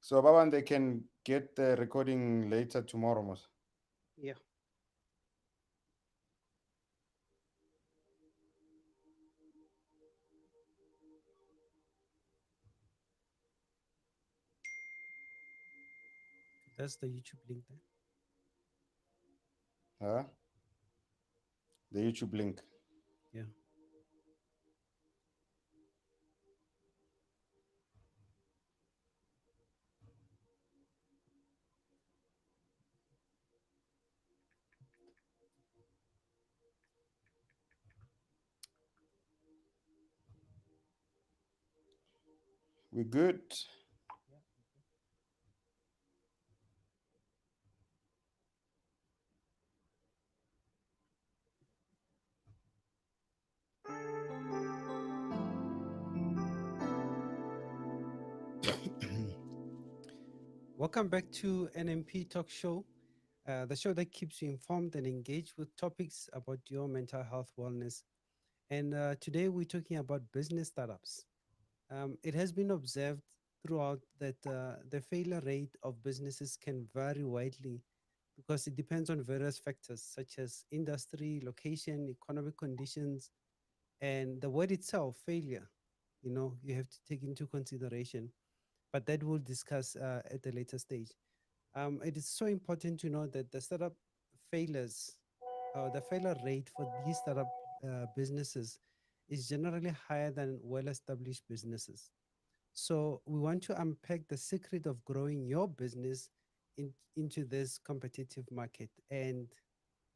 So, Baban, they can get the recording later tomorrow, Mos. Yeah. That's the YouTube link there. Huh? The YouTube link. Yeah. We good? Yeah. Welcome back to NMP Talk Show, the show that keeps you informed and engaged with topics about your mental health wellness. And today we're talking about business startups. It has been observed throughout that the failure rate of businesses can vary widely because it depends on various factors such as industry, location, economic conditions, and the word itself, failure. You have to take into consideration, but that we'll discuss at a later stage. It is so important to know that the startup failures, the failure rate for these startup businesses is generally higher than well established businesses. So, we want to unpack the secret of growing your business into this competitive market. And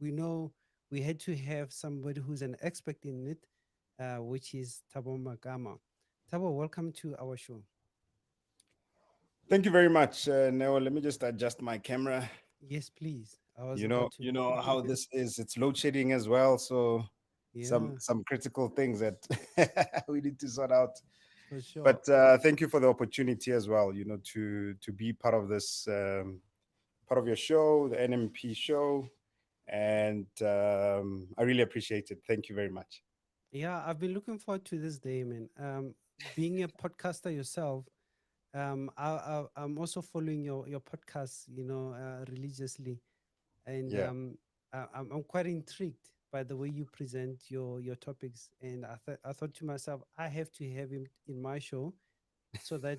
we know we had to have somebody who's an expert in it, which is Tabo Magama. Tabo, welcome to our show. Thank you very much, Neo. Let me just adjust my camera. Yes, please. I was You know, about to. you know how this is. It's load shedding as well, so Yeah, some critical things that we need to sort out. for sure. But thank you for the opportunity as well. To be part of this, part of your show, the NMP show, and I really appreciate it. Thank you very much. Yeah, I've been looking forward to this day, man. Being a podcaster yourself, I'm also following your podcast, religiously, and Yeah, I'm quite intrigued by the way you present your topics. And I thought to myself, I have to have him in my show so that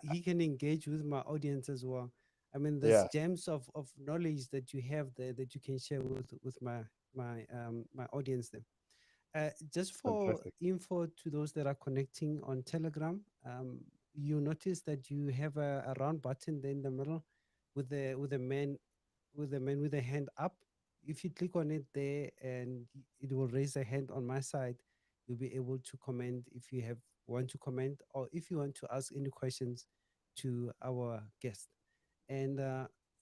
he can engage with my audience as well. I mean, there's yeah, gems of knowledge that you have there that you can share with my audience there. Just for fantastic. info to those that are connecting on Telegram, you notice that you have a round button there in the middle with the man with a hand up. If you click on it there, and it will raise a hand on my side, you'll be able to comment if you have want to comment, or if you want to ask any questions to our guest. And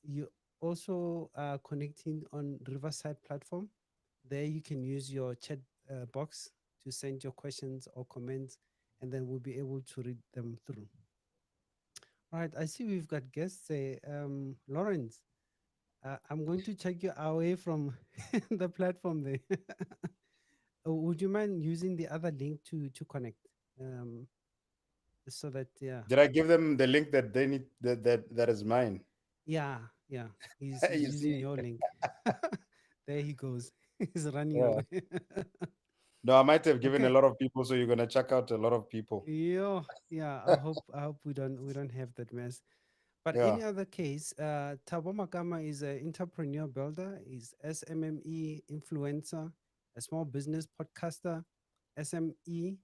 you also are connecting on Riverside platform. There you can use your chat box to send your questions or comments, and then we'll be able to read them through. All right, I see we've got guests. Lawrence, I'm going to check you away from the platform there. Would you mind using the other link to connect? Um, so that, yeah, Did I give them the link that they need? That is mine. yeah, yeah. He's You using see? your link. There he goes. He's running Yeah. away. No, I might have given a Okay. lot of people, so you're gonna check out a lot of people. Yeah, yeah. I hope we don't have that mess. But Yeah. any other case, Thabo Makama is an entrepreneur builder, is SMME influencer, a small business podcaster, SME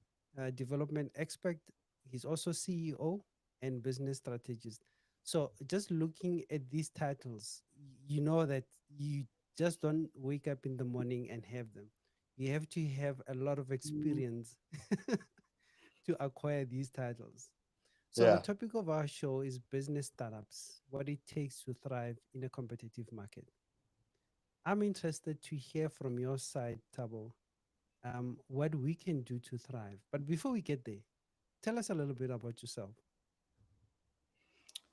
development expert. He's also CEO and business strategist. So just looking at these titles, you know that you just don't wake up in the morning and have them. You have to have a lot of experience to acquire these titles. So, the Yeah. topic of our show is business startups, what it takes to thrive in a competitive market. I'm interested to hear from your side, Tabo, what we can do to thrive. But before we get there, tell us a little bit about yourself.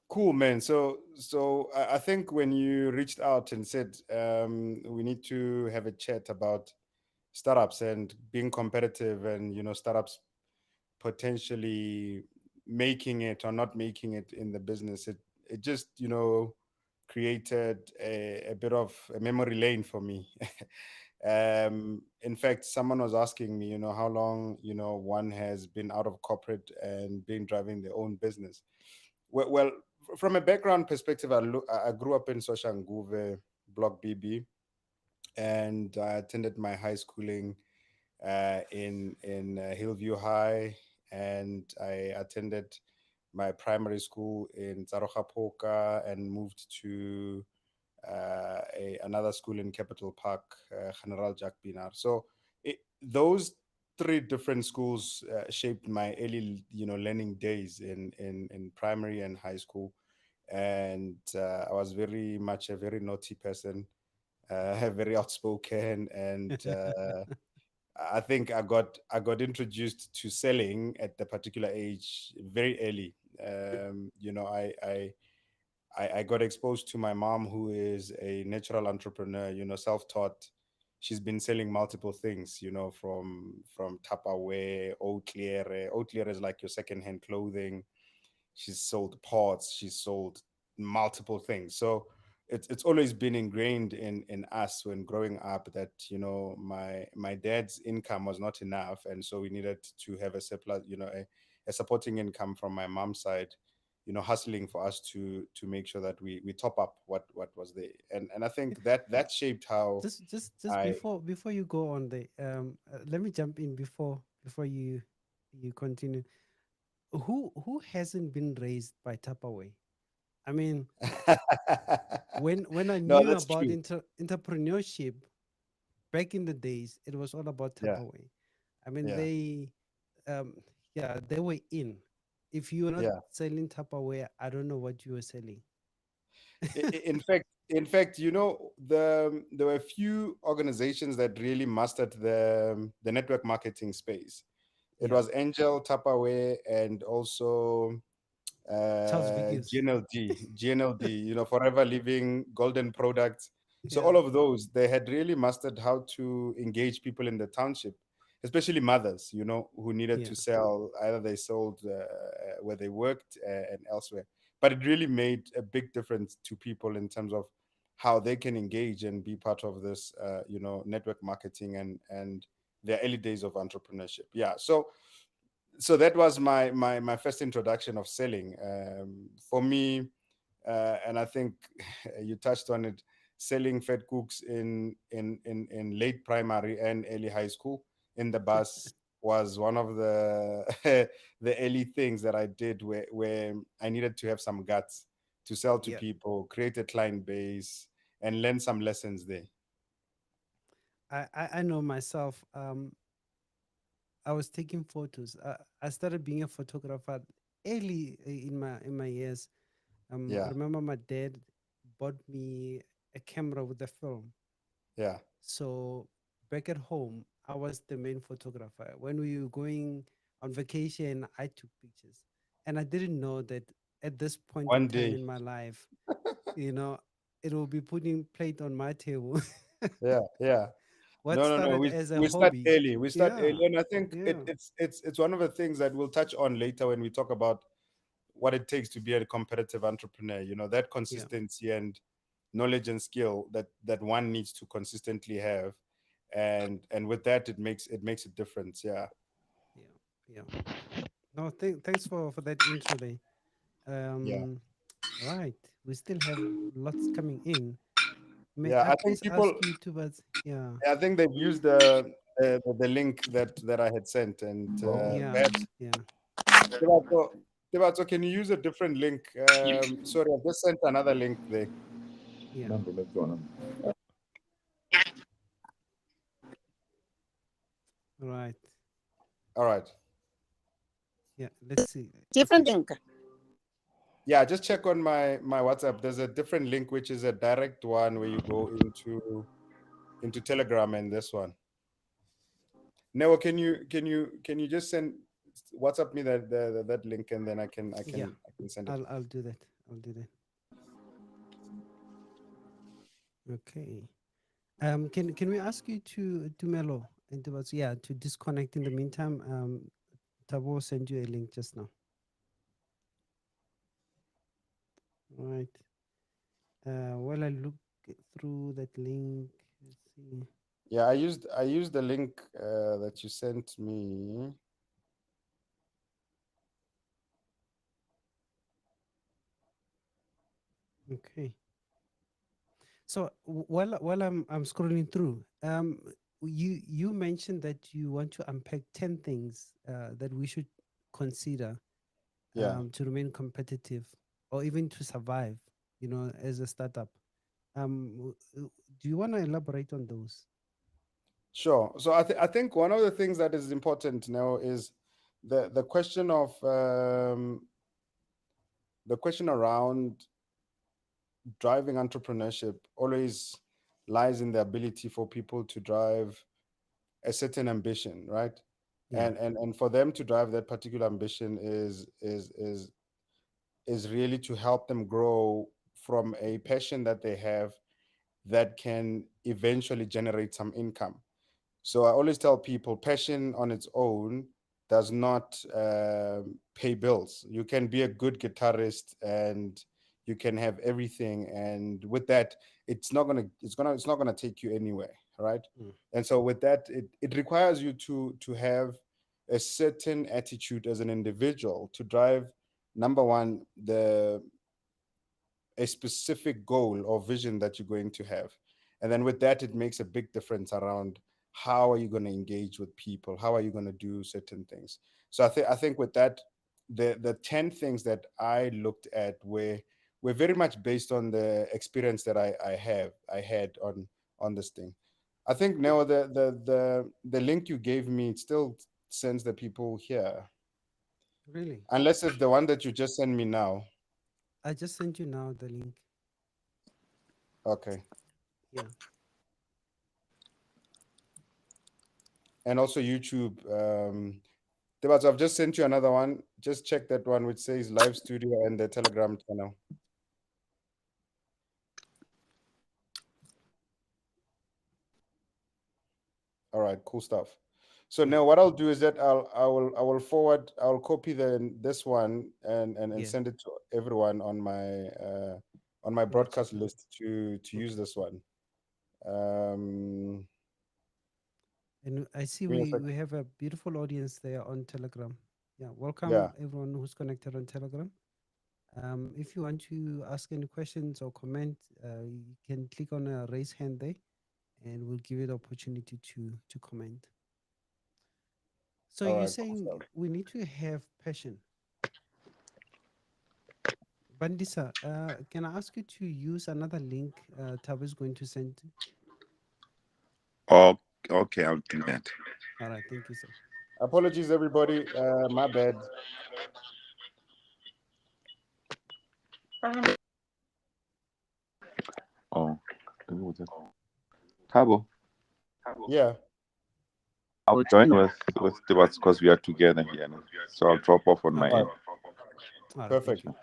Cool, man. So I think when you reached out and said we need to have a chat about startups and being competitive, and startups potentially making it or not making it in the business, it just, created a bit of a memory lane for me. In fact, someone was asking me, how long, one has been out of corporate and been driving their own business. Well, from a background perspective, I grew up in Soshanguve, Block BB, and I attended my high schooling in Hillview High, and I attended my primary school in Tsaroga and moved to another school in Capital Park, General Jack Pinar. So those three different schools shaped my early, learning days in primary and high school. And I was very much a very naughty person, very outspoken, and I think I got introduced to selling at the particular age very early. I got exposed to my mom, who is a natural entrepreneur, self-taught. She's been selling multiple things, from Tupperware, Oatliere. Oatliere is like your secondhand clothing. She's sold pots. She's sold multiple things. So it's always been ingrained in us when growing up that my dad's income was not enough, and so we needed to have a surplus, a supporting income from my mom's side, hustling for us to make sure that we top up what was there. And I think that shaped how just I before you go on there, let me jump in before you continue. Who hasn't been raised by Tupperware? I mean, when I no, knew that's about true. entrepreneurship back in the days, it was all about Yeah, Tupperware. I mean, yeah, um, yeah, they were in. If you were not yeah. selling Tupperware, I don't know what you were selling. In fact, there were a few organizations that really mastered the network marketing space. It Yeah, was Angel, Tupperware, and also Charles Vickers. GNLD, Forever Living, Golden Products. So Yeah, all of those, they had really mastered how to engage people in the township, especially mothers, who needed yeah, to sell. Either they sold where they worked and elsewhere. But it really made a big difference to people in terms of how they can engage and be part of this, network marketing and their early days of entrepreneurship. Yeah. So that was my first introduction of selling, for me. And I think you touched on it, selling fed cooks in late primary and early high school in the bus was one of the the early things that I did, where I needed to have some guts to sell to yeah. people, create a client base, and learn some lessons there. I know myself. I was taking photos. I started being a photographer early in my years. I Yeah, remember my dad bought me a camera with a film. yeah. So back at home, I was the main photographer. When we were going on vacation, I took pictures. And I didn't know that at this point in One time day. in my life, you know, it will be putting plate on my table. Yeah, yeah. What No, no, no. started We as a we start hobby. early. We start Yeah, early, and I think yeah, it's one of the things that we'll touch on later when we talk about what it takes to be a competitive entrepreneur. That yeah, consistency and knowledge and skill that one needs to consistently have, and with that, it makes a difference. Yeah, yeah, yeah. No, thanks for that intro there. yeah, Um, right. We still have lots coming in. May yeah. I I think please people. ask you to, but yeah, I think they've used the link that I had sent, and yeah, perhaps. yeah, Devato, Devato, can you use a different link? Sorry, I've just sent another link there. yeah. Right. All right. Yeah. Let's see. Different link. Yeah, just check on my WhatsApp. There's a different link which is a direct one where you go into Telegram and this one. Now, can you just send WhatsApp me that link, and then I can I Yeah. can I can send it. I'll do that. I'll do that. Okay. Can we ask you to Melo and to us, yeah, to disconnect in the meantime? Tabo will send you a link just now. All right. While I look through that link, let's see. Yeah, I used the link that you sent me. Okay. So while I'm scrolling through, you mentioned that you want to unpack 10 things that we should consider Yeah. to remain competitive or even to survive, as a startup. Do you want to elaborate on those? Sure. So I think one of the things that is important now is the question of the question around driving entrepreneurship always lies in the ability for people to drive a certain ambition, right? Yeah. And for them to drive that particular ambition is really to help them grow from a passion that they have that can eventually generate some income. So I always tell people passion on its own does not pay bills. You can be a good guitarist and you can have everything, and with that, it's not gonna take you anywhere, right? Mm. And so with that, it requires you to have a certain attitude as an individual to drive number one a specific goal or vision that you're going to have. And then with that, it makes a big difference around how are you going to engage with people? How are you going to do certain things? So I think with that, the 10 things that I looked at were very much based on the experience that I had on this thing. I think now the link you gave me, it still sends the people here. Really? Unless it's the one that you just sent me now. I just sent you now the link. Okay. Yeah. And also YouTube. Tebas, I've just sent you another one. Just check that one which says live studio and the Telegram channel. All right, cool stuff. So Yeah. now what I'll do is that I will forward, I'll copy this one and Yeah. send it to everyone on my On the broadcast channel. list to use Okay. this one. Um And I see Give me a we sec. we have a beautiful audience there on Telegram. Yeah. Yeah. Welcome everyone who's connected on Telegram. If you want to ask any questions or comment, you can click on a raise hand there, and we'll give you the opportunity to comment. So All you're right, cool saying stuff. we need to have passion. Bandisa, can I ask you to use another link Tab is going to send? Oh, okay, I'll do that. All right, thank you, sir. Apologies everybody. My bad. Oh, what's it? Tabo, Yeah. I'll join with the because we are together here. No? So I'll drop off on my Okay. All end. right. All right, thank Perfect. you.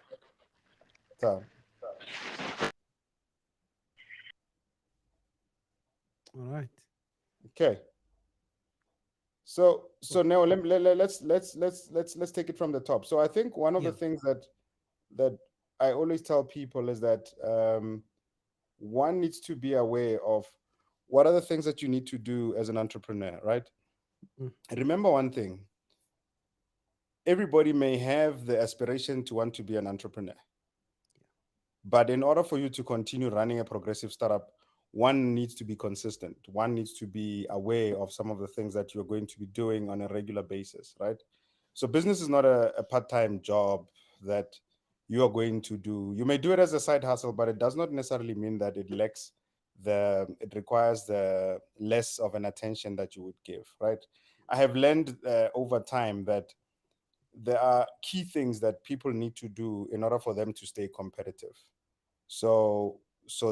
So, All right. okay. So Cool. now let's take it from the top. So I think one of the Yeah. things that I always tell people is that one needs to be aware of what are the things that you need to do as an entrepreneur, right? Mm, Remember one thing: everybody may have the aspiration to want to be an entrepreneur, but in order for you to continue running a progressive startup, one needs to be consistent. One needs to be aware of some of the things that you're going to be doing on a regular basis, right? So business is not a part-time job that you are going to do. You may do it as a side hustle, but it does not necessarily mean that it requires the less of an attention that you would give, right? I have learned over time that there are key things that people need to do in order for them to stay competitive. So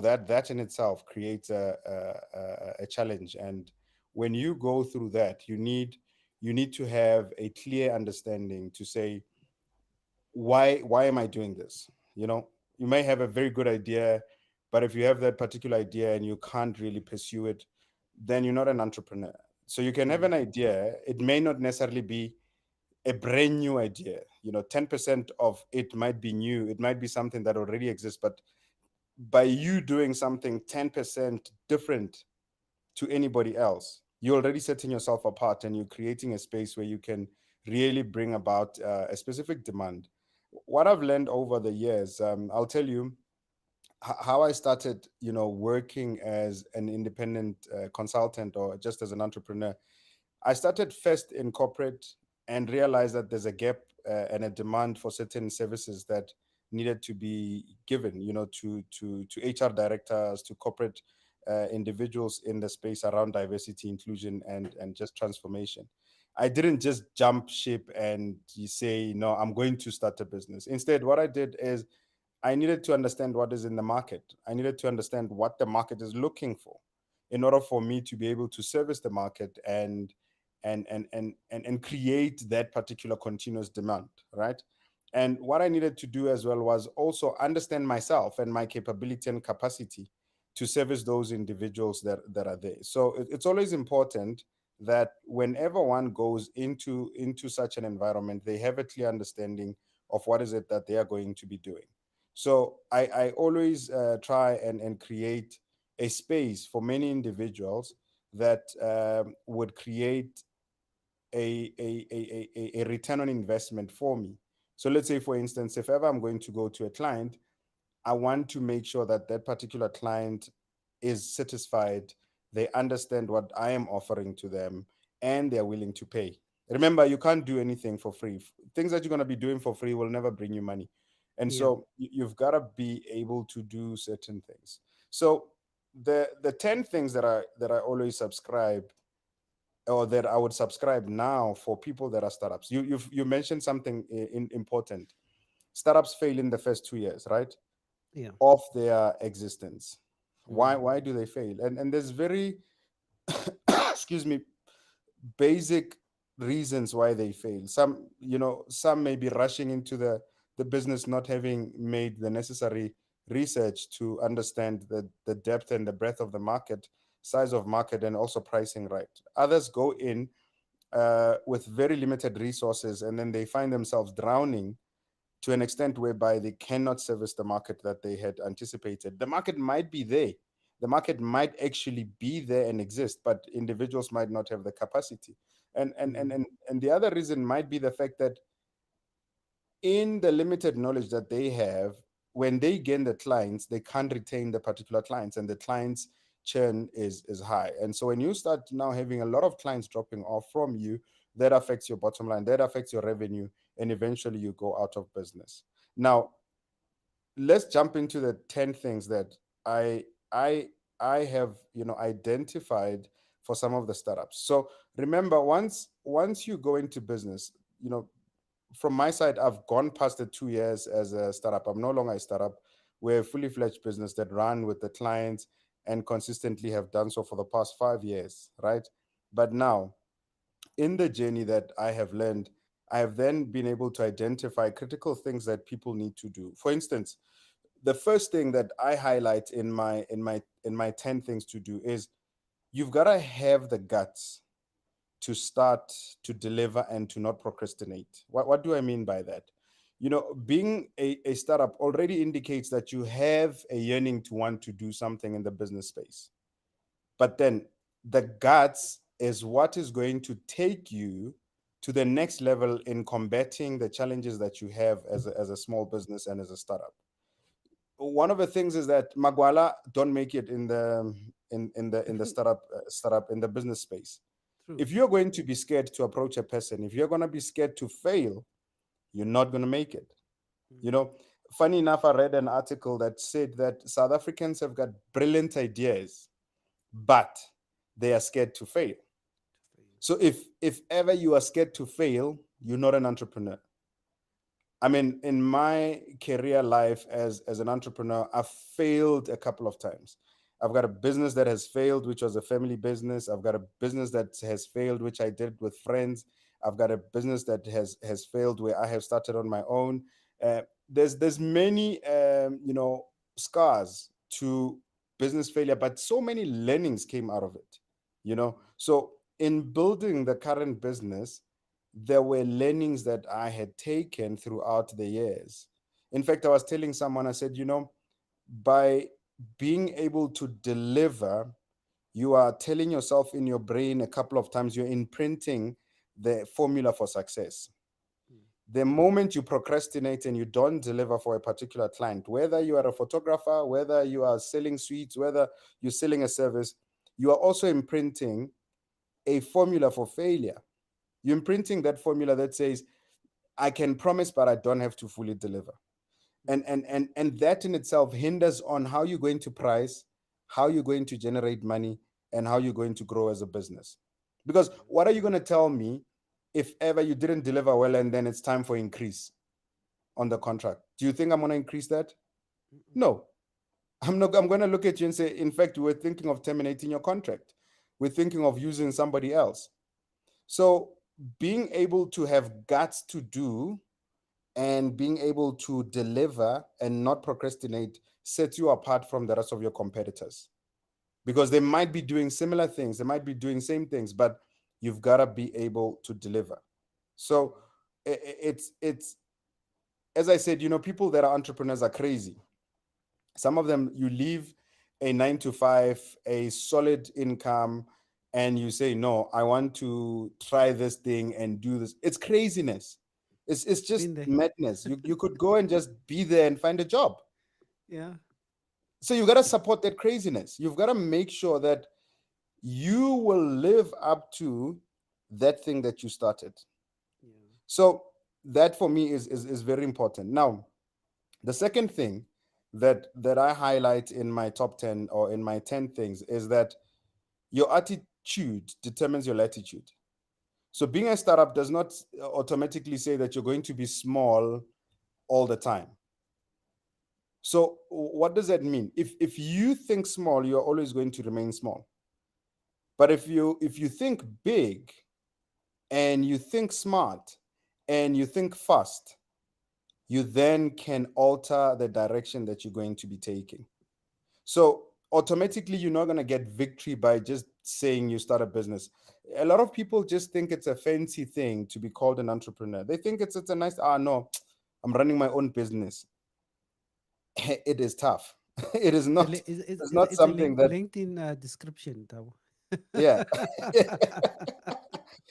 that in itself creates a challenge. And when you go through that, you need to have a clear understanding to say, why am I doing this? You may have a very good idea, but if you have that particular idea and you can't really pursue it, then you're not an entrepreneur. So you can have mm, an idea, it may not necessarily be a brand new idea. 10% of it might be new, it might be something that already exists, but by you doing something 10% different to anybody else, you're already setting yourself apart and you're creating a space where you can really bring about a specific demand. What I've learned over the years, I'll tell you how I started, working as an independent consultant or just as an entrepreneur. I started first in corporate and realized that there's a gap and a demand for certain services that needed to be given, to HR directors, to corporate individuals in the space around diversity, inclusion, and just transformation. I didn't just jump ship and you say, no, I'm going to start a business. Instead, what I did is I needed to understand what is in the market. I needed to understand what the market is looking for in order for me to be able to service the market and create that particular continuous demand, right? And what I needed to do as well was also understand myself and my capability and capacity to service those individuals that are there. So it's always important that whenever one goes into such an environment, they have a clear understanding of what is it that they are going to be doing. So I always try and create a space for many individuals that would create a return on investment for me. So let's say, for instance, if ever I'm going to go to a client, I want to make sure that that particular client is satisfied. They understand what I am offering to them and they're willing to pay. Remember, you can't do anything for free. Things that you're going to be doing for free will never bring you money. And Yeah. so you've got to be able to do certain things. So the 10 things that I always subscribe or that I would subscribe now for people that are startups. You mentioned something important. Startups fail in the first 2 years, right? Yeah. Of their existence. Why Mm. why do they fail? And there's very excuse me, basic reasons why they fail. Some may be rushing into the business, not having made the necessary research to understand the depth and the breadth of the market, size of market, and also pricing right. Others go in with very limited resources and then they find themselves drowning to an extent whereby they cannot service the market that they had anticipated. The market might be there. The market might actually be there and exist, but individuals might not have the capacity. And the other reason might be the fact that in the limited knowledge that they have, when they gain the clients, they can't retain the particular clients, and the clients churn is high. And so when you start now having a lot of clients dropping off from you, that affects your bottom line, that affects your revenue, and eventually you go out of business. Now, let's jump into the 10 things that I I I have, identified for some of the startups. So remember, once you go into business, you know, from my side, I've gone past the 2 years as a startup. I'm no longer a startup. We're a fully fledged business that run with the clients and consistently have done so for the past 5 years, right? But now, in the journey that I have learned, I have then been able to identify critical things that people need to do. For instance, the first thing that I highlight in my 10 things to do is you've got to have the guts to start, to deliver, and to not procrastinate. What do I mean by that? Being a startup already indicates that you have a yearning to want to do something in the business space. But then the guts is what is going to take you to the next level in combating the challenges that you have as a small business and as a startup. One of the things is that Magwala don't make it in the startup in the business space. True. If you're going to be scared to approach a person, if you're going to be scared to fail, you're not going to make it. You Mm. know, funny enough, I read an article that said that South Africans have got brilliant ideas, but they are scared to fail. So if ever you are scared to fail, you're not an entrepreneur. I mean, in my career life as an entrepreneur, I've failed a couple of times. I've got a business that has failed, which was a family business. I've got a business that has failed, which I did with friends. I've got a business that has failed where I have started on my own. There's many scars to business failure, but so many learnings came out of it. So in building the current business, there were learnings that I had taken throughout the years. In fact, I was telling someone, I said, by being able to deliver, you are telling yourself in your brain a couple of times, you're imprinting the formula for success. The moment you procrastinate and you don't deliver for a particular client, whether you are a photographer, whether you are selling suites, whether you're selling a service, you are also imprinting a formula for failure. You're imprinting that formula that says, I can promise, but I don't have to fully deliver. And that in itself hinders on how you're going to price, how you're going to generate money, and how you're going to grow as a business. Because what are you going to tell me if ever you didn't deliver well and then it's time for increase on the contract? Do you think I'm going to increase that? No. I'm not. I'm going to look at you and say, in fact, we're thinking of terminating your contract. We're thinking of using somebody else. So being able to have guts to do and being able to deliver and not procrastinate sets you apart from the rest of your competitors, because they might be doing similar things, they might be doing same things, but you've got to be able to deliver. So it's as I said, people that are entrepreneurs are crazy. Some of them, you leave a 9 to 5, a solid income, and you say, no, I want to try this thing and do this. It's craziness. It's just Been there. madness. You could go and just be there and find a job. Yeah. So you got to support that craziness. You've got to make sure that you will live up to that thing that you started. Yeah. So that for me is very important. Now, the second thing that I highlight in my top 10 or in my 10 things is that your attitude determines your latitude. So being a startup does not automatically say that you're going to be small all the time. So what does that mean? If you think small, you're always going to remain small. But if you think big and you think smart and you think fast, you then can alter the direction that you're going to be taking. So automatically, you're not going to get victory by just saying you start a business. A lot of people just think it's a fancy thing to be called an entrepreneur. They think it's a nice, no, I'm running my own business. It is tough. It is not. It's not It's something that. LinkedIn description, though. Yeah.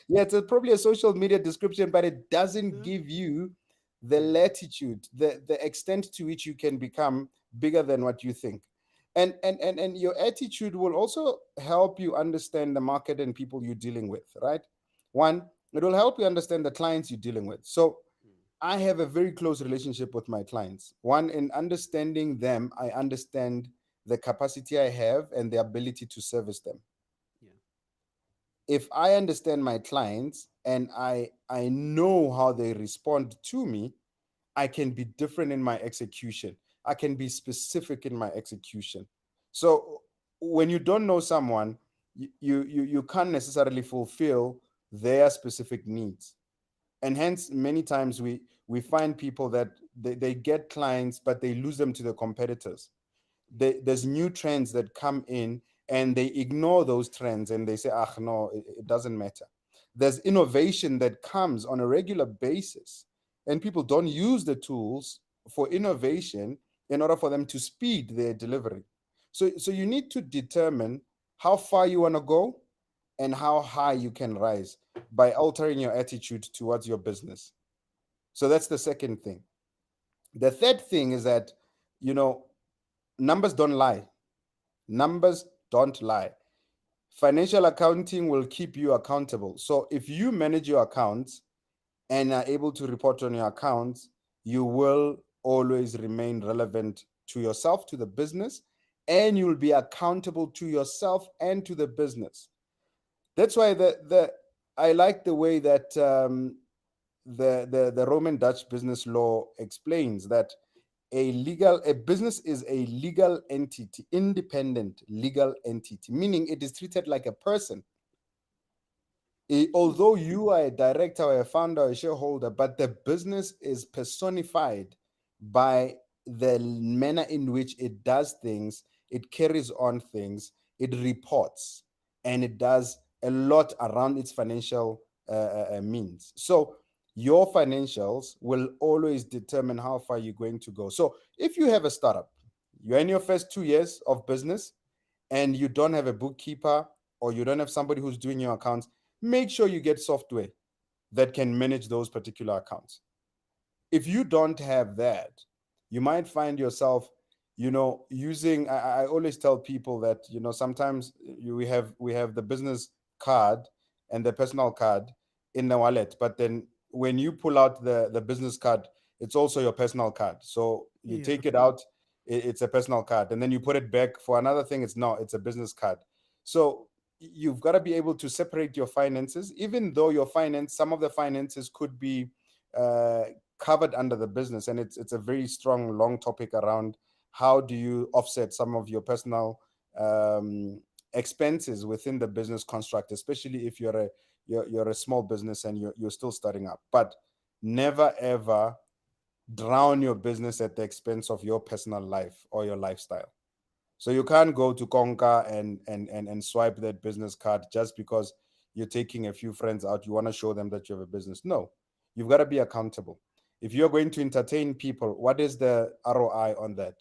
Yeah, it's probably a social media description, but it doesn't give you the latitude, the extent to which you can become bigger than what you think. And your attitude will also help you understand the market and people you're dealing with, right? One, it will help you understand the clients you're dealing with. So I have a very close relationship with my clients. One, in understanding them, I understand the capacity I have and the ability to service them. Yeah. If I understand my clients and I know how they respond to me, I can be different in my execution. I can be specific in my execution. So when you don't know someone, you can't necessarily fulfill their specific needs. And hence many times we find people that they get clients, but they lose them to the competitors. There's new trends that come in and they ignore those trends and they say, ah, no, it doesn't matter. There's innovation that comes on a regular basis, and people don't use the tools for innovation in order for them to speed their delivery. So you need to determine how far you want to go and how high you can rise by altering your attitude towards your business. So that's the second thing. The third thing is that, numbers don't lie. Numbers don't lie. Financial accounting will keep you accountable. So if you manage your accounts and are able to report on your accounts, you will always remain relevant to yourself, to the business, and you'll be accountable to yourself and to the business. That's why I like the way that the Roman Dutch business law explains that a business is a legal entity, independent legal entity, meaning it is treated like a person. Although you are a director or a founder or a shareholder, but the business is personified by the manner in which it does things, it carries on things, it reports, and it does a lot around its financial means. So your financials will always determine how far you're going to go. So if you have a startup, you're in your first 2 years of business, and you don't have a bookkeeper or you don't have somebody who's doing your accounts, make sure you get software that can manage those particular accounts. If you don't have that, you might find yourself, using. I always tell people that sometimes we have the business card and the personal card in the wallet, but then when you pull out the business card, it's also your personal card. So you Yeah. take it out, it's a personal card, and then you put it back for another thing. It's a business card. So you've got to be able to separate your finances, even though some of the finances could be uh, covered under the business, and it's a very strong long topic around how do you offset some of your personal expenses within the business construct, especially if you're a small business and you're still starting up. But never ever drown your business at the expense of your personal life or your lifestyle. So you can't go to Conquer and swipe that business card just because you're taking a few friends out. You want to show them that you have a business. No, you've got to be accountable. If you're going to entertain people, what is the ROI on that?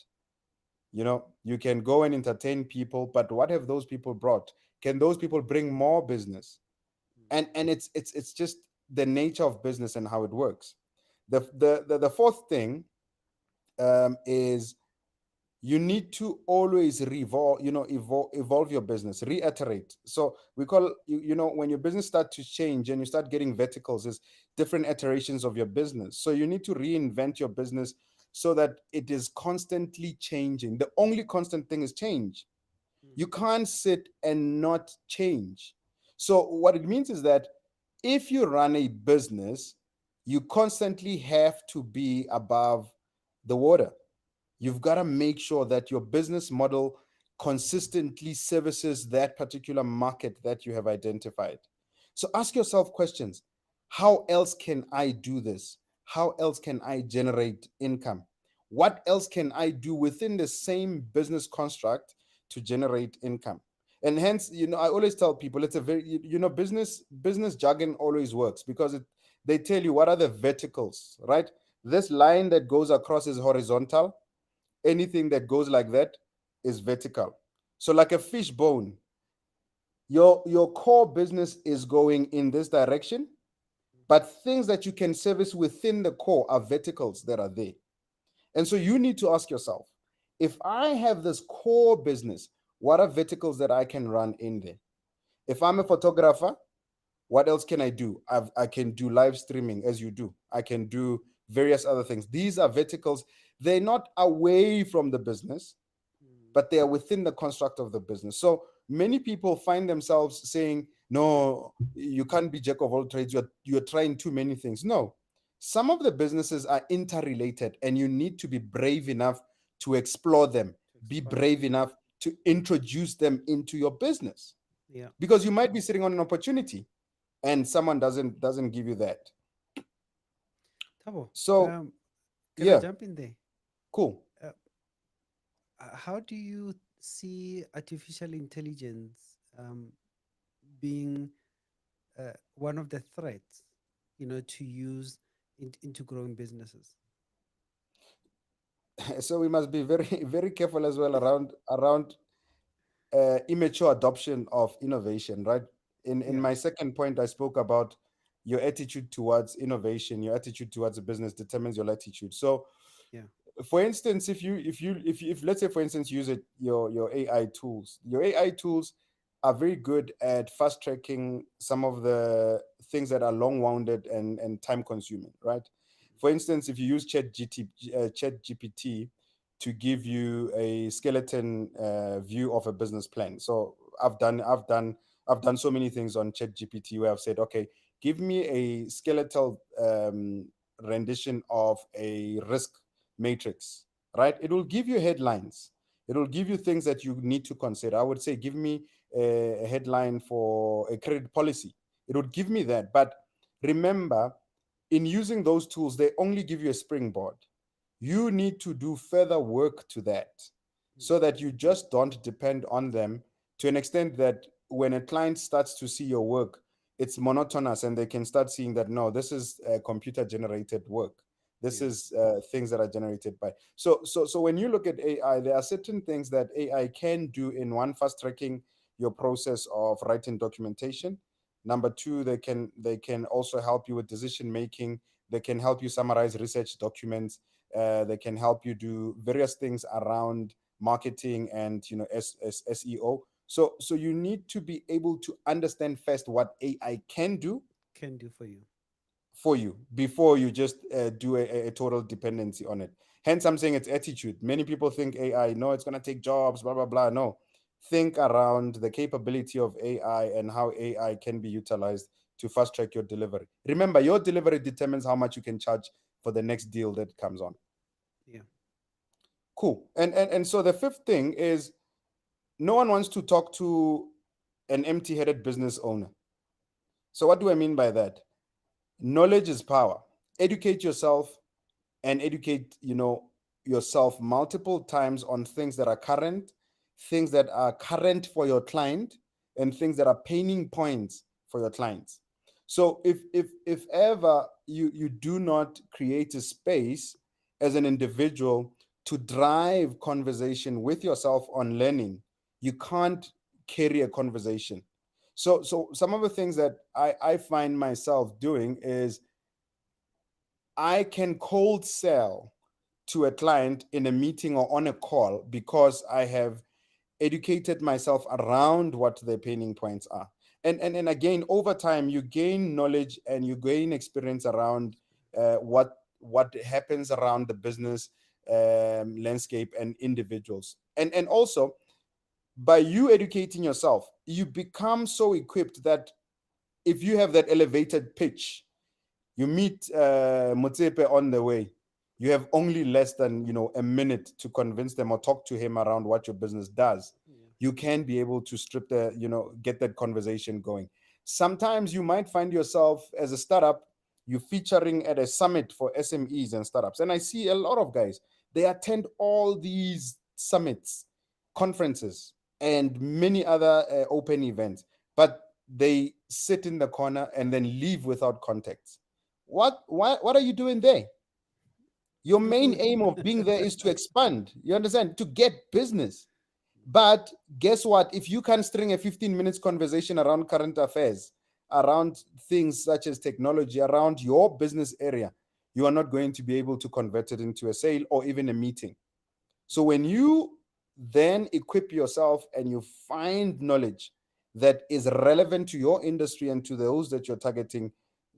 You can go and entertain people, but what have those people brought? Can those people bring more business? And it's just the nature of business and how it works. The fourth thing is you need to always evolve your business, reiterate. So we call when your business start to change and you start getting verticals, is different iterations of your business. So you need to reinvent your business so that it is constantly changing. The only constant thing is change. You can't sit and not change. So what it means is that if you run a business, you constantly have to be above the water. You've got to make sure that your business model consistently services that particular market that you have identified. So ask yourself questions. How else can I do this? How else can I generate income? What else can I do within the same business construct to generate income? And hence, I always tell people it's a very, business jargon always works because they tell you what are the verticals, right? This line that goes across is horizontal. Anything that goes like that is vertical. So like a fish bone, your core business is going in this direction, but things that you can service within the core are verticals that are there. And so you need to ask yourself, if I have this core business, what are verticals that I can run in there? If I'm a photographer, what else can I do? I can do live streaming as you do. I can do various other things. These are verticals. They're not away from the business, but they are within the construct of the business. So many people find themselves saying, no, you can't be jack of all trades. You're trying too many things. No, some of the businesses are interrelated and you need to be brave enough to explore them, be brave enough to introduce them into your business. Yeah. Because you might be sitting on an opportunity and someone doesn't give you that. Thabo, So can I yeah, jump in there? cool. How do you see artificial intelligence being one of the threats, to use into growing businesses? So we must be very very careful as well around immature adoption of innovation, right? In Yeah. my second point, I spoke about your attitude towards innovation. Your attitude towards a business determines your attitude. So Yeah. for instance, if let's say for instance, use your AI tools. Your AI tools are very good at fast tracking some of the things that are long wounded and time consuming, right? For instance, if you use Chat GPT to give you a skeleton view of a business plan. So I've done so many things on Chat GPT where I've said, okay, give me a skeletal rendition of a risk matrix, right? It will give you headlines. It will give you things that you need to consider. I would say, give me a headline for a credit policy. It would give me that. But remember, in using those tools, they only give you a springboard. You need to do further work to that so that you just don't depend on them to an extent that when a client starts to see your work, it's monotonous, and they can start seeing that no, this is computer generated work. This Yeah. is things that are generated by. So when you look at AI, there are certain things that AI can do. In one, fast tracking your process of writing documentation. Number two, they can also help you with decision making. They can help you summarize research documents. They can help you do various things around marketing and SEO. So you need to be able to understand first what AI can do Can do for you. for you before you just do a total dependency on it. Hence, I'm saying it's attitude. Many people think AI, no, it's going to take jobs, blah, blah, blah. No. Think around the capability of AI and how AI can be utilized to fast track your delivery. Remember, your delivery determines how much you can charge for the next deal that comes on. Yeah. Cool. And so the fifth thing is, no one wants to talk to an empty-headed business owner. So what do I mean by that? Knowledge is power. Educate yourself, and educate yourself multiple times on things that are current, things that are current for your client, and things that are paining points for your clients. So if ever you do not create a space as an individual to drive conversation with yourself on learning, you can't carry a conversation. So some of the things that I find myself doing is, I can cold sell to a client in a meeting or on a call because I have educated myself around what their paining points are. And again, over time, you gain knowledge and you gain experience around what happens around the business landscape and individuals. And also, by you educating yourself, you become so equipped that if you have that elevated pitch, you meet Motsepe on the way, you have only less than a minute to convince them or talk to him around what your business does. Yeah. You can be able to get that conversation going. Sometimes you might find yourself as a startup, you featuring at a summit for SMEs and startups. And I see a lot of guys, they attend all these summits, conferences, and many other open events, but they sit in the corner and then leave without context. What are you doing there? Your main Good. aim of being there is to expand, you understand, to get business. But guess what? If you can string a 15 minutes conversation around current affairs, around things such as technology, around your business area, you are not going to be able to convert it into a sale or even a meeting. So when you then equip yourself and you find knowledge that is relevant to your industry and to those that you're targeting,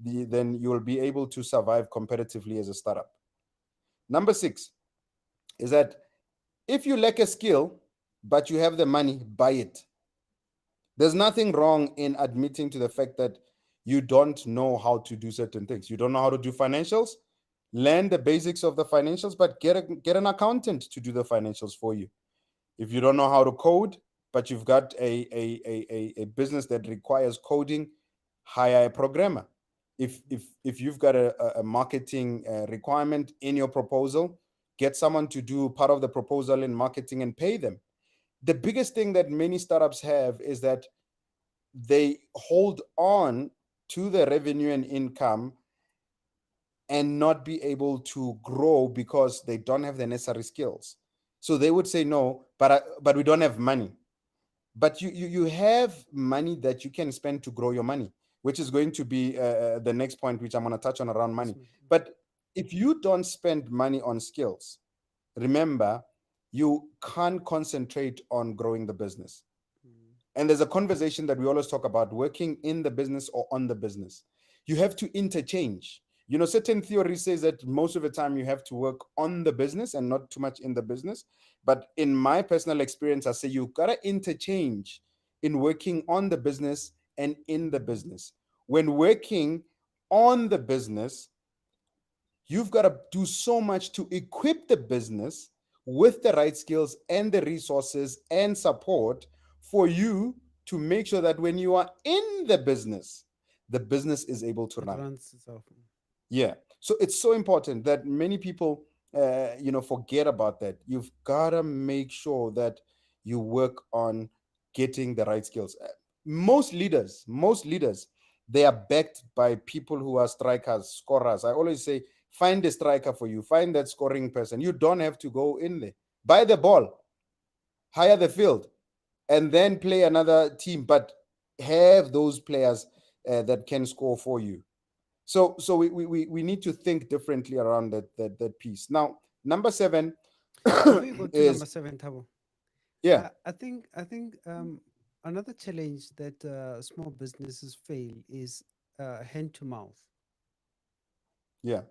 then you will be able to survive competitively as a startup. Number 6 is that if you lack a skill, but you have the money, buy it. There's nothing wrong in admitting to the fact that you don't know how to do certain things. You don't know how to do financials. Learn the basics of the financials, but get an accountant to do the financials for you. If you don't know how to code, but you've got a business that requires coding, hire a programmer. If you've got a marketing requirement in your proposal, get someone to do part of the proposal in marketing and pay them. The biggest thing that many startups have is that they hold on to the revenue and income and not be able to grow because they don't have the necessary skills. So they would say no, but we don't have money. But you have money that you can spend to grow your money, which is going to be the next point, which I'm going to touch on around money. But if you don't spend money on skills, remember, you can't concentrate on growing the business. And there's a conversation that we always talk about, working in the business or on the business. You have to interchange. Certain theory says that most of the time you have to work on the business and not too much in the business. But in my personal experience, I say you gotta interchange in working on the business and in the business. When working on the business, you've got to do so much to equip the business with the right skills and the resources and support for you to make sure that when you are in the business is able to It run. runs itself. Yeah. So it's so important that many people, forget about that. You've got to make sure that you work on getting the right skills. Most leaders they are backed by people who are strikers, scorers. I always say, find a striker for you, find that scoring person. You don't have to go in there. Buy the ball, hire the field, and then play another team, but have those players that can score for you. So we need to think differently around that piece. Now, number 7 Before we go to number is 7, Thabo, yeah, I think another challenge that small businesses fail is hand to mouth. yeah,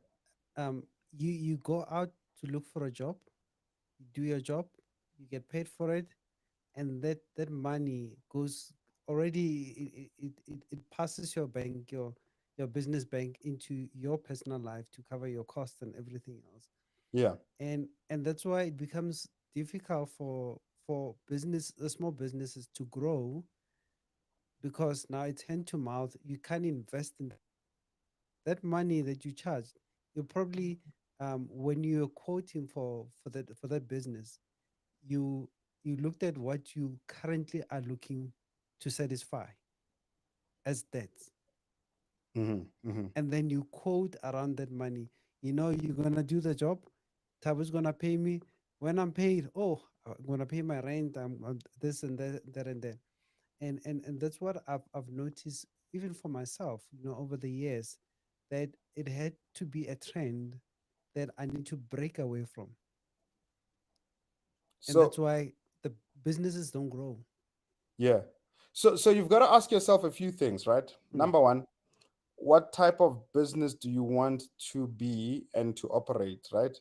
You go out to look for a job, you do your job, you get paid for it, and that money goes already. It passes your bank, your business bank, into your personal life to cover your costs and everything else. yeah, And that's why it becomes difficult for small businesses to grow, because now it's hand to mouth. You can't invest in that money that you charged. You probably, when you're quoting for that business, you you looked at what you currently are looking to satisfy as debts, and then you quote around that money. You're gonna do the job. Tabu's gonna pay me. When I'm paid, oh, I'm gonna pay my rent. I'm this and that and that. And that's what I've noticed, even for myself, over the years, that it had to be a trend that I need to break away from. And that's so why the businesses don't grow. yeah, so you've got to ask yourself a few things, right? Mm, Number one, what type of business do you want to be and to operate, right?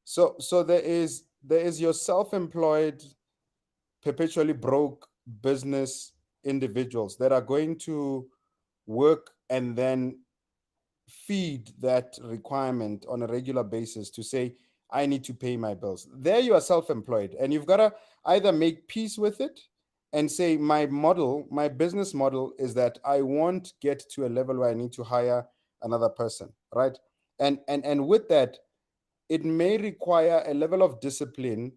So there is your self-employed, perpetually broke business individuals that are going to work and then feed that requirement on a regular basis to say, I need to pay my bills. There you are self-employed, and you've got to either make peace with it and say, my business model is that I won't get to a level where I need to hire another person, right? And with that, it may require a level of discipline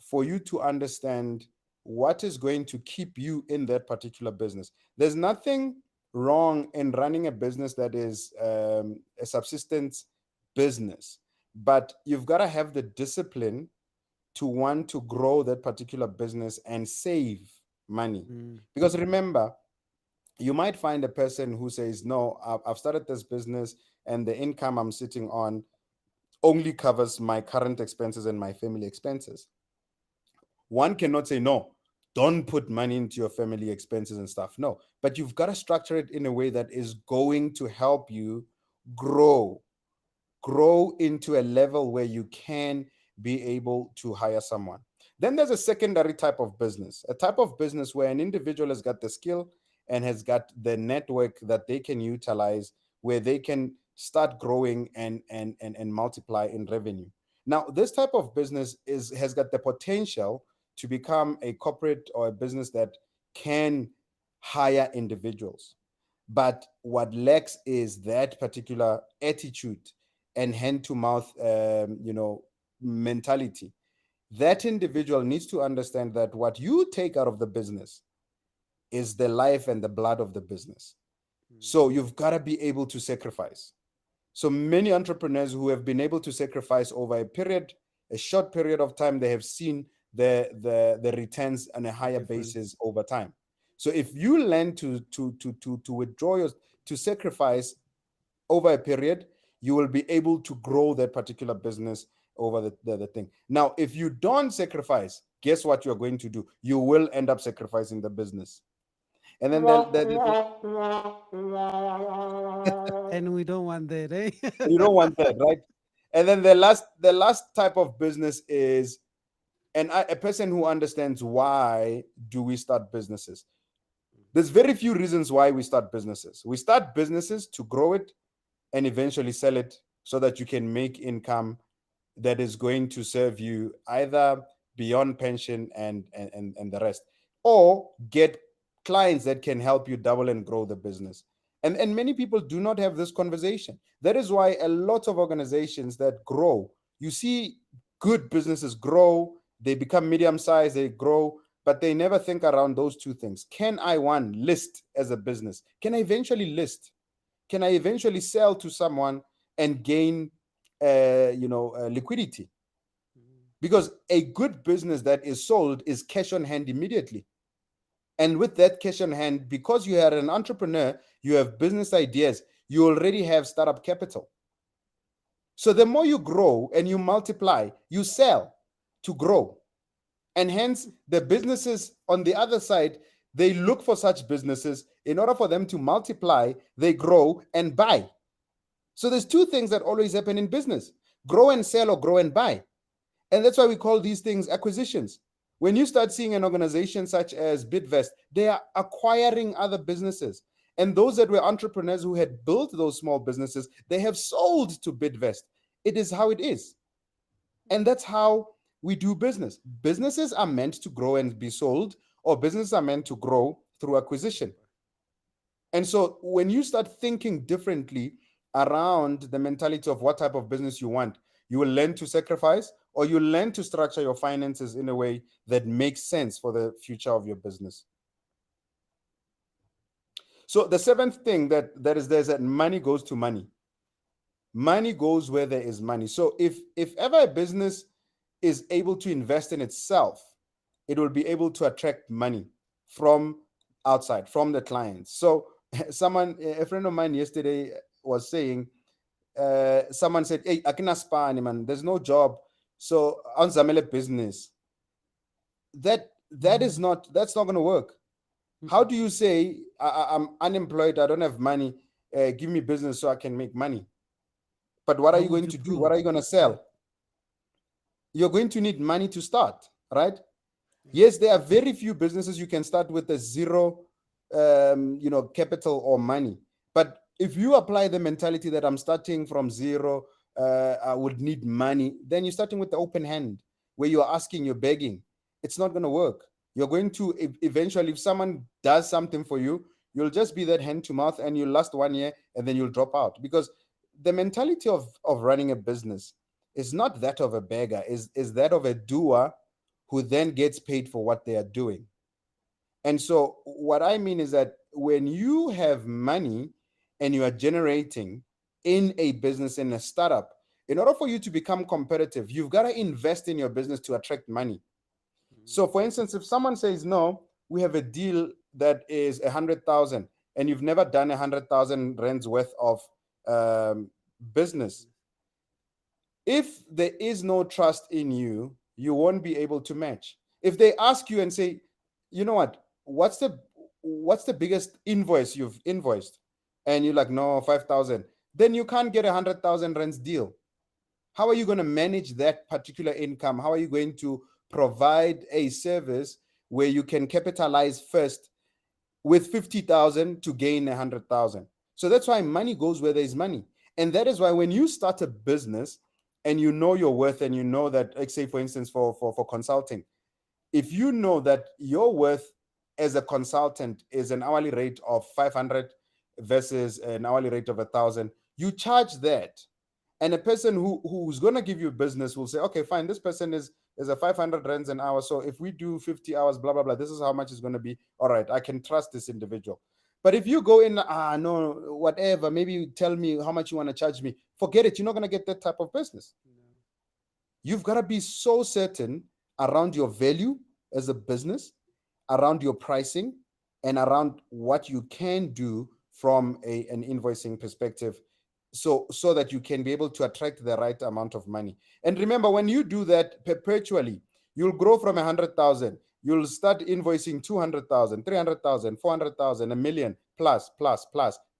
for you to understand what is going to keep you in that particular business. There's nothing wrong in running a business that is a subsistence business, but you've got to have the discipline to want to grow that particular business and save money. mm, Because remember, you might find a person who says, no, I've started this business and the income I'm sitting on only covers my current expenses and my family expenses. One cannot say, no, don't put money into your family expenses and stuff. No, but you've got to structure it in a way that is going to help you grow, grow into a level where you can be able to hire someone. Then there's a secondary type of business, a type of business where an individual has got the skill and has got the network that they can utilize, where they can start growing and multiply in revenue. Now, this type of business has got the potential to become a corporate or a business that can hire individuals. But what lacks is that particular attitude and hand to mouth, mentality. That individual needs to understand that what you take out of the business is the life and the blood of the business. mm. So you've got to be able to sacrifice. So many entrepreneurs who have been able to sacrifice over a short period of time, they have seen the returns on a higher Difference. basis over time. So if you learn to withdraw to sacrifice over a period, you will be able to grow that particular business over the thing. Now, if you don't sacrifice, guess what you're going to do? You will end up sacrificing the business. And then And we don't want that, you eh? don't want that, right? And then the last type of business is a person who understands why do we start businesses. There's very few reasons why we start businesses. We start businesses to grow it and eventually sell it so that you can make income that is going to serve you either beyond pension and the rest, or get clients that can help you double and grow the business. And many people do not have this conversation. That is why a lot of organizations that grow, you see good businesses grow, they become medium sized, they grow, but they never think around those two things. Can I, one, list as a business? Can I eventually list? Can I eventually sell to someone and gain, liquidity? Because a good business that is sold is cash on hand immediately. And with that cash on hand, because you are an entrepreneur, you have business ideas, you already have startup capital. So the more you grow and you multiply, you sell to grow. And hence, the businesses on the other side, they look for such businesses. In order for them to multiply, they grow and buy. So there's two things that always happen in business: grow and sell, or grow and buy. And that's why we call these things acquisitions. When you start seeing an organization such as Bidvest, they are acquiring other businesses. And those that were entrepreneurs who had built those small businesses, they have sold to Bidvest. It is how it is. And that's how we do business. Businesses are meant to grow and be sold, or businesses are meant to grow through acquisition. And so when you start thinking differently around the mentality of what type of business you want, you will learn to sacrifice, or you learn to structure your finances in a way that makes sense for the future of your business. So the seventh thing that is there is that money goes to money. Money goes where there is money. So if ever a business is able to invest in itself, it will be able to attract money from outside, from the clients. So a friend of mine yesterday was saying, someone said, "Hey, akina spani man, there's no job, so anzamele business." That's not going to work. How do you say, I'm unemployed, I don't have money, give me business so I can make money? But what are you going to do? What are you going to sell? You're going to need money to start, right? Yes, there are very few businesses you can start with a zero, capital or money. But if you apply the mentality that I'm starting from zero, I would need money, then you're starting with the open hand, where you're asking, you're begging. It's not going to work. You're going to eventually, if someone does something for you, you'll just be that hand to mouth, and you'll last 1 year and then you'll drop out. Because the mentality of running a business is not that of a beggar, is that of a doer who then gets paid for what they are doing. And so what I mean is that when you have money and you are generating in a business, in a startup, in order for you to become competitive, you've got to invest in your business to attract money. So for instance, if someone says, no, we have a deal that is 100,000 and you've never done 100,000 rands worth of business, if there is no trust in you, you won't be able to match. If they ask you and say, you know what, what's the biggest invoice you've invoiced? And you're like, no, 5,000. Then you can't get 100,000 rands deal. How are you going to manage that particular income? How are you going to provide a service where you can capitalize first with 50,000 to gain 100,000? So that's why money goes where there's money. And that is why when you start a business and you know your worth, and you know that, like say for instance, for consulting, if you know that your worth as a consultant is an hourly rate of 500 versus an hourly rate of 1,000, you charge that. And a person who's going to give you business will say, okay, fine, this person is a 500 rands an hour. So if we do 50 hours, blah, blah, blah, this is how much it's going to be. All right, I can trust this individual. But if you go in, no, whatever, maybe you tell me how much you want to charge me, forget it. You're not going to get that type of business. No. You've got to be so certain around your value as a business, around your pricing, and around what you can do from an invoicing perspective, so that you can be able to attract the right amount of money. And remember, when you do that perpetually, you'll grow from 100,000. You'll start invoicing 200,000, 300,000, 400,000, a million, plus,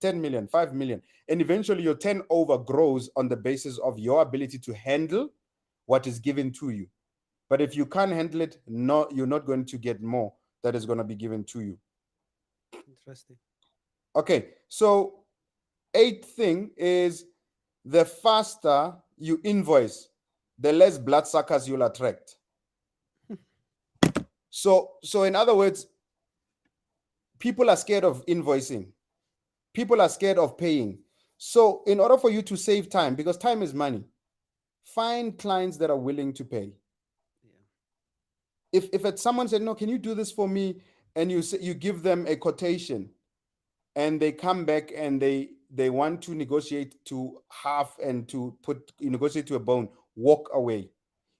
10 million, 5 million. And eventually your turnover grows on the basis of your ability to handle what is given to you. But if you can't handle it, no, you're not going to get more that is going to be given to you. Interesting. Okay, so 8th thing is, the faster you invoice, the less bloodsuckers you'll attract. So in other words, people are scared of invoicing. People are scared of paying. So in order for you to save time, because time is money, find clients that are willing to pay. if someone said, no, can you do this for me? And you give them a quotation, and they come back and they want to negotiate to half and to negotiate to a bone, walk away.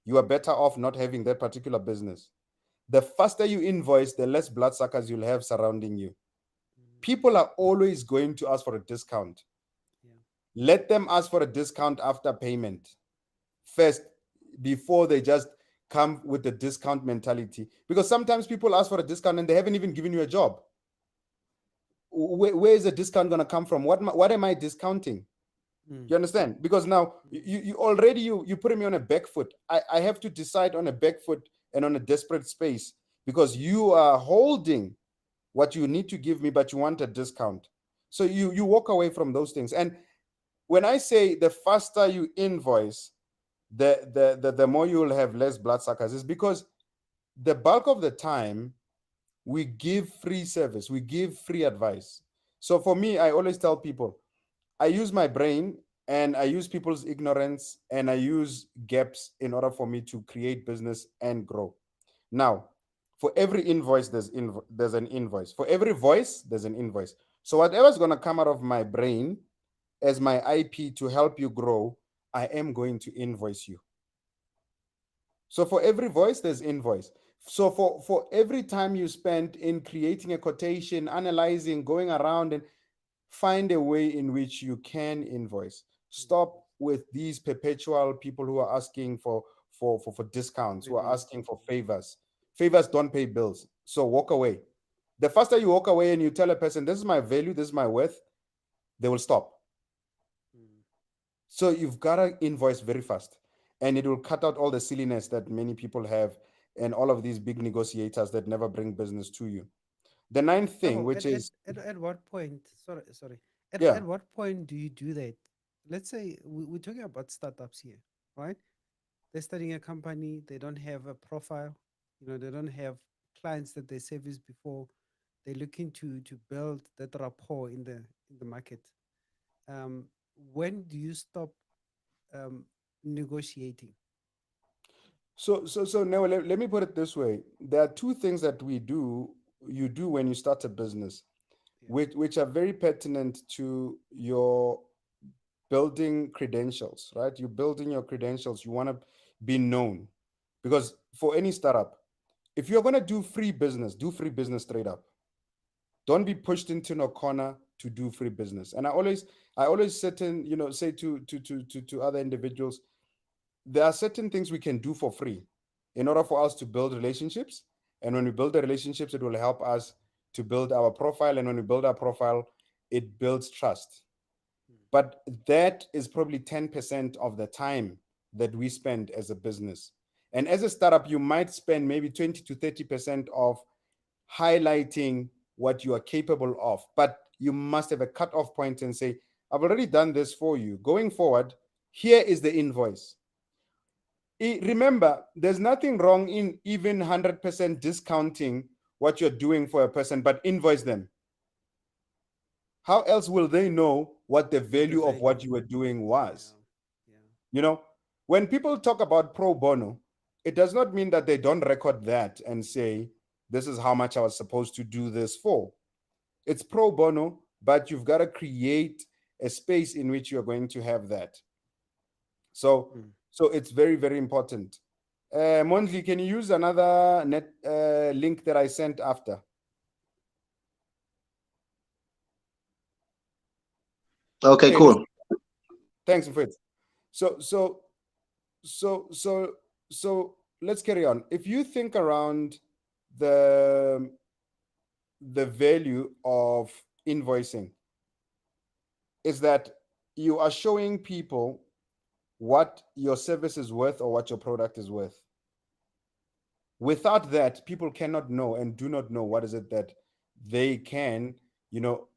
You are better off not having that particular business. The faster you invoice, the less bloodsuckers you'll have surrounding you. People are always going to ask for a discount. Yeah. Let them ask for a discount after payment first, before they just come with the discount mentality. Because sometimes people ask for a discount and they haven't even given you a job. Where is the discount going to come from? What am I discounting? You understand? Because now you already you put me on a back foot. I have to decide on a back foot and on a desperate space, because you are holding what you need to give me, but you want a discount. So you walk away from those things. And when I say the faster you invoice, the more you will have less bloodsuckers, is because the bulk of the time we give free service, we give free advice. So for me, I always tell people, I use my brain and I use people's ignorance and I use gaps in order for me to create business and grow. Now, for every invoice, there's an invoice. For every voice, there's an invoice. So whatever's going to come out of my brain as my IP to help you grow, I am going to invoice you. So for every voice, there's invoice. So for every time you spend in creating a quotation, analyzing, going around, and find a way in which you can invoice. Stop with these perpetual people who are asking for discounts, who are asking for favors. Favors don't pay bills. So walk away. The faster you walk away and you tell a person, this is my value, this is my worth, they will stop. So you've got to invoice very fast, and it will cut out all the silliness that many people have and all of these big negotiators that never bring business to you. The ninth thing, which is at what point? Sorry. Yeah. At what point do you do that? Let's say we're talking about startups here, right? They're starting a company. They don't have a profile. They don't have clients that they serviced before. They're looking to build that rapport in the market. When do you stop negotiating? So now let me put it this way. There are two things that you do when you start a business, which are very pertinent to your building credentials, right? You're building your credentials. You want to be known, because for any startup, if you're going to do free business straight up. Don't be pushed into a corner to do free business. And I always say to other individuals, there are certain things we can do for free in order for us to build relationships. And when we build the relationships, it will help us to build our profile. And when we build our profile, it builds trust. But that is probably 10% of the time that we spend as a business. And as a startup, you might spend maybe 20 to 30% of highlighting what you are capable of. But you must have a cutoff point and say, I've already done this for you. Going forward, here is the invoice. Remember, there's nothing wrong in even 100% discounting what you're doing for a person, but invoice them. How else will they know what the value of what you were doing was? Yeah. When people talk about pro bono, it does not mean that they don't record that and say, this is how much I was supposed to do this for. It's pro bono, but you've got to create a space in which you're going to have that. So it's very, very important. Monzi, can you use another net link that I sent after? Okay, cool. Thanks, Mfwethu. So let's carry on. If you think around the value of invoicing, is that you are showing people what your service is worth or what your product is worth. Without that, people cannot know and do not know what is it that they can,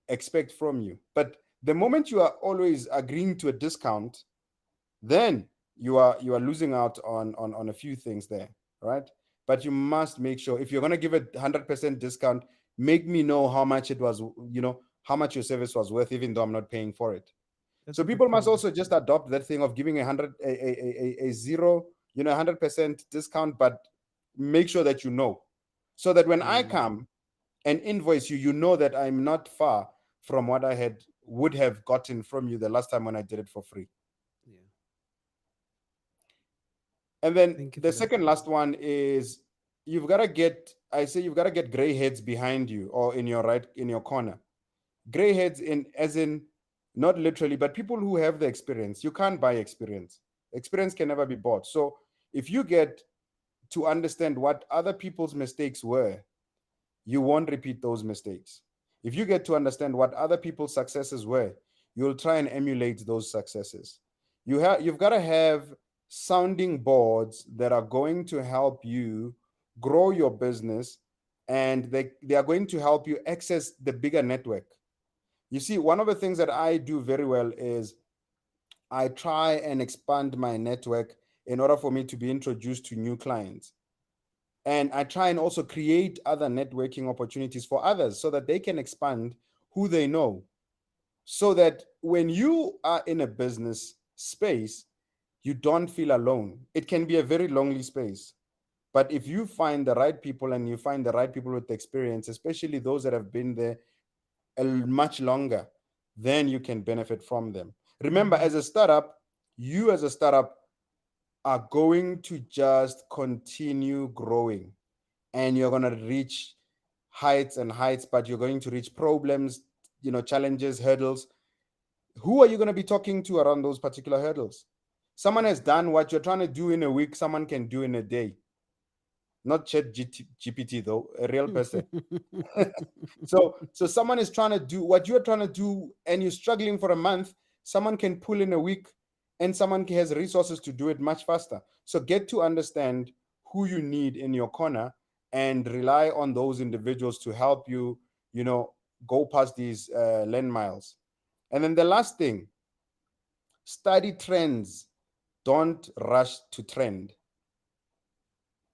expect from you. But the moment you are always agreeing to a discount, then you are losing out on a few things there, right? But you must make sure, if you're going to give a 100% discount, make me know how much it was, how much your service was worth, even though I'm not paying for it. So people must also just adopt that thing of giving a 100% discount, but make sure that you know, so that when I Mm. come and invoice you, you know that I'm not far from what I would have gotten from you the last time when I did it for free. Yeah. And then Thank you the for that. second last one is you've got to get, I say you've got to get gray heads behind you or in your right, in your corner. Gray heads in, as in, not literally, but people who have the experience. You can't buy experience. Experience can never be bought. So if you get to understand what other people's mistakes were, you won't repeat those mistakes. If you get to understand what other people's successes were, you'll try and emulate those successes. You've got to have sounding boards that are going to help you grow your business, and they are going to help you access the bigger network. You see, one of the things that I do very well is I try and expand my network in order for me to be introduced to new clients. And I try and also create other networking opportunities for others so that they can expand who they know. So that when you are in a business space, you don't feel alone. It can be a very lonely space. But if you find the right people and you find the right people with experience, especially those that have been there much longer, then you can benefit from them. Remember, as a startup, you as a startup are going to just continue growing, and you're going to reach heights and heights, but you're going to reach problems, challenges, hurdles. Who are you going to be talking to around those particular hurdles? Someone has done what you're trying to do in a week, someone can do in a day. Not chat GPT though, a real person. So someone is trying to do what you're trying to do and you're struggling for a month, someone can pull in a week, and someone has resources to do it much faster. So get to understand who you need in your corner and rely on those individuals to help you, go past these land miles. And then the last thing, study trends. Don't rush to trend.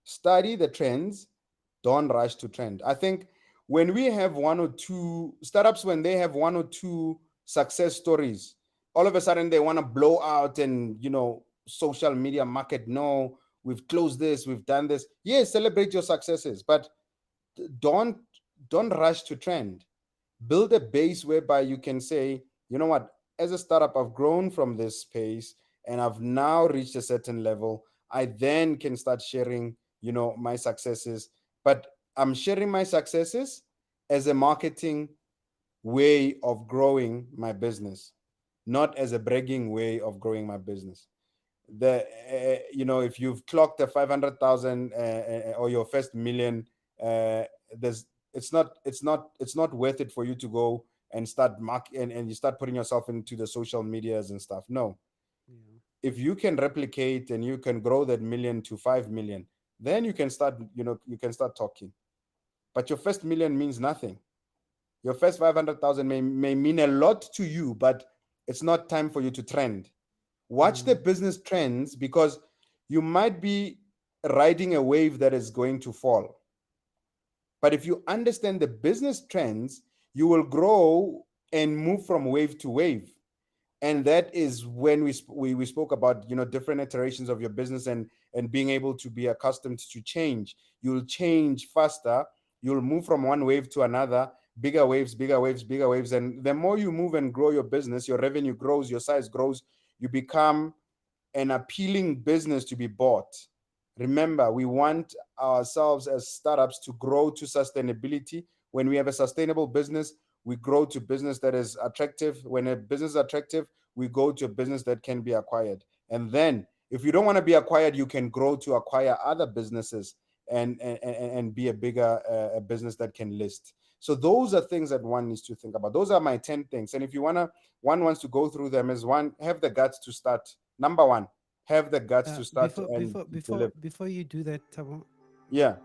Study the trends, don't rush to trend. I think when we have one or two startups, when they have one or two success stories, all of a sudden they want to blow out and, social media market. No, we've closed this, we've done this. Yes, celebrate your successes, but don't don't rush to trend. Build a base whereby you can say, you know what, as a startup, I've grown from this space and I've now reached a certain level. I then can start sharing, my successes. But I'm sharing my successes as a marketing way of growing my business, not as a bragging way of growing my business. If you've clocked a 500,000 or your first million, there's it's not worth it for you to go and start and you start putting yourself into the social medias and stuff. No, Yeah. if you can replicate and you can grow that million to 5 million, then you can start talking. But your first million means nothing. Your first 500,000 may mean a lot to you, but it's not time for you to trend. Watch the business trends, because you might be riding a wave that is going to fall. But if you understand the business trends, you will grow and move from wave to wave. And that is when we spoke about, different iterations of your business, and being able to be accustomed to change. You'll change faster. You'll move from one wave to another, bigger waves, bigger waves, bigger waves. And the more you move and grow your business, your revenue grows, your size grows, you become an appealing business to be bought. Remember, we want ourselves as startups to grow to sustainability. When we have a sustainable business, we grow to business that is attractive. When a business is attractive, we go to a business that can be acquired. And then, if you don't want to be acquired, you can grow to acquire other businesses, and be a bigger a business that can list. So those are things that one needs to think about. Those are my 10 things. And if one wants to go through them, is one, have the guts to start. Number one, have the guts to start Before and before before deliver. before you do that, Thabo, Yeah.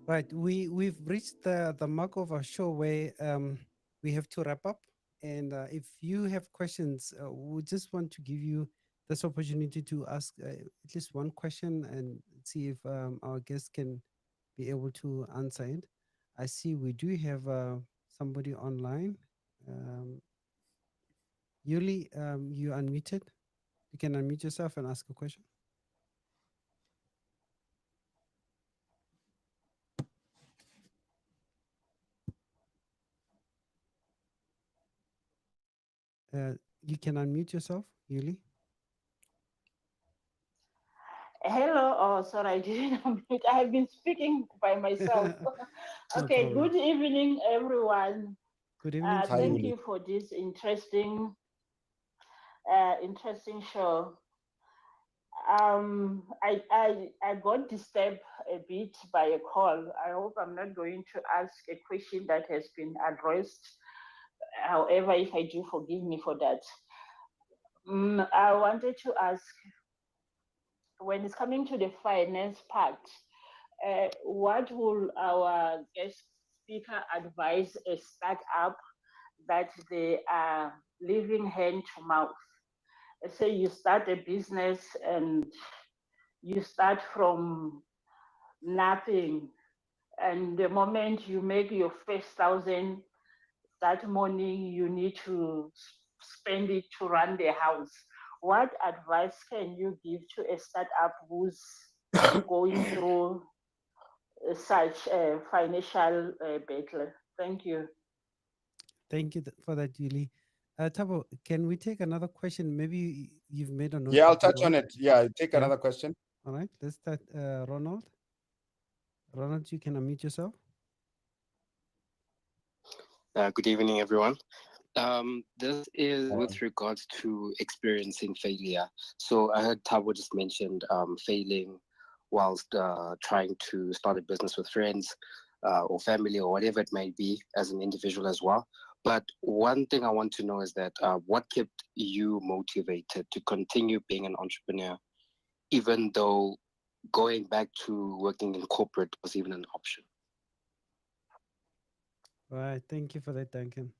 right? We've reached the mark of our show where we have to wrap up. And if you have questions, we just want to give you this opportunity to ask at least one question and see if our guests can be able to answer it. I see we do have somebody online. Yuli, you unmuted. You can unmute yourself and ask a question. You can unmute yourself, Yuli. Hello. Oh, sorry, I didn't unmute. I have been speaking by myself. No Okay, problem. good evening, everyone. Good evening to Hi, you. Thank Yuli. you for this interesting show. I got disturbed a bit by a call. I hope I'm not going to ask a question that has been addressed. However, if I do, forgive me for that. I wanted to ask, when it's coming to the finance part, what will our guest speaker advise a startup that they are living hand to mouth? Let's say you start a business and you start from nothing, and the moment you make your first 1,000, that morning you need to spend it to run the house. What advice can you give to a startup who's going through such a financial battle? Thank you. Thank you for that, Yuli. Tabo, can we take another question? Maybe you've made a note. Yeah, I'll of the touch on one. it. Yeah, take Yeah. another question. All right, let's start. Ronald. Ronald, you can unmute yourself. Good evening, everyone. This is with regards to experiencing failure. So I heard Tabo just mentioned failing whilst trying to start a business with friends or family or whatever it may be as an individual as well. But one thing I want to know is that what kept you motivated to continue being an entrepreneur, even though going back to working in corporate was even an option? All right, thank you for that, Duncan.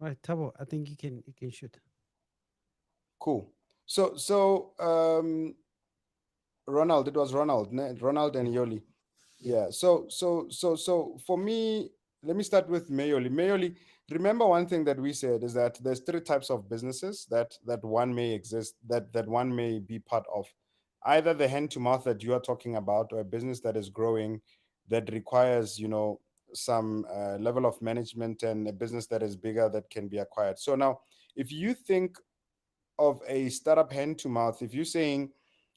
All right, Tabo, I think you can shoot. Cool. So Ronald, it was Ronald, Ronald and Yoli. Yeah. So for me, let me start with Mayoli. Mayoli, remember one thing that we said is that there's 3 types of businesses that one may exist, that one may be part of. Either the hand to mouth that you are talking about, or a business that is growing that requires, some level of management, and a business that is bigger that can be acquired. So now, if you think of a startup hand to mouth, if you're saying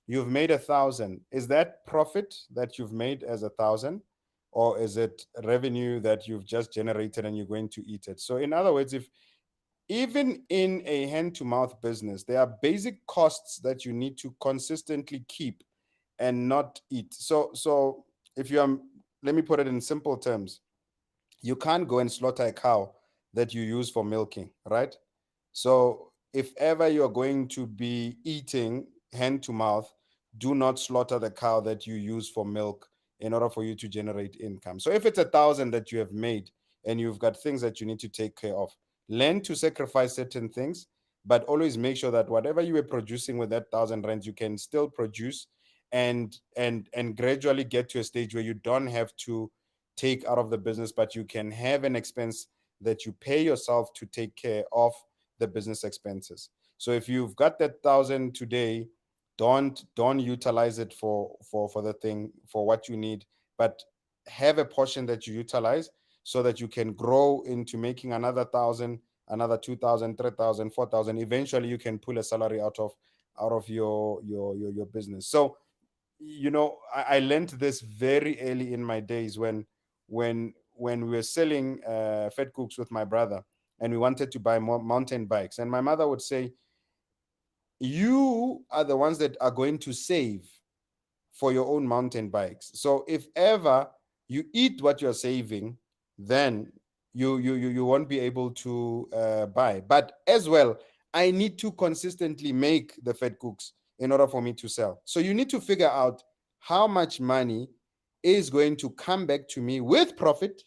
you've made 1,000, is that profit that you've made as 1,000, or is it revenue that you've just generated and you're going to eat it? So in other words, if even in a hand to mouth business, there are basic costs that you need to consistently keep and not eat. So if you are, let me put it in simple terms, you can't go and slaughter a cow that you use for milking, right? So if ever you're going to be eating hand to mouth, do not slaughter the cow that you use for milk in order for you to generate income. So if it's 1,000 that you have made and you've got things that you need to take care of, learn to sacrifice certain things, but always make sure that whatever you were producing with that 1,000 rands, you can still produce and gradually get to a stage where you don't have to take out of the business, but you can have an expense that you pay yourself to take care of the business expenses. So if you've got that 1,000 today, don't utilize it for the thing, for what you need, but have a portion that you utilize so that you can grow into making another 1,000, another 2,000, 3,000, 4,000. Eventually you can pull a salary out of your business. So I learned this very early in my days when we were selling Fed Cooks with my brother, and we wanted to buy more mountain bikes. And my mother would say, you are the ones that are going to save for your own mountain bikes. So if ever you eat what you're saving, then you won't be able to buy. But as well, I need to consistently make the Fed Cooks in order for me to sell. So you need to figure out how much money is going to come back to me with profit.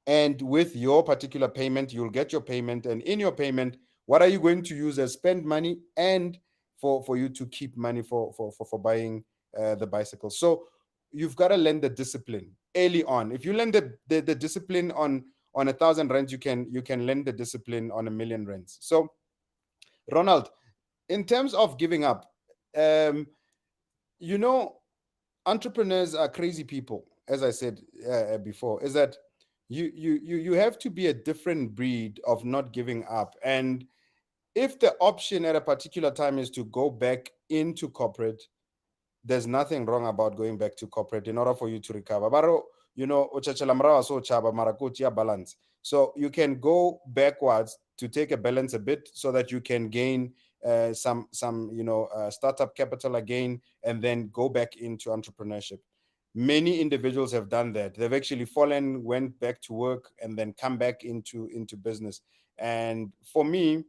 And with your particular payment, you'll get your payment. And in your payment, what are you going to use as spend money and for you to keep money for buying the bicycle? So you've got to learn the discipline early on. If you learn the discipline on on 1,000 rands, you can learn the discipline on 1,000,000 rands. So, Ronald, in terms of giving up, you know, entrepreneurs are crazy people. As I said before, is that you have to be a different breed of not giving up. And if the option at a particular time is to go back into corporate, there's nothing wrong about going back to corporate in order for you to recover. But you know, balance. So you can go backwards to take a balance a bit so that you can gain some startup capital again, and then go back into entrepreneurship. Many individuals have done that. They've actually fallen, went back to work, and then come back into business. And for me,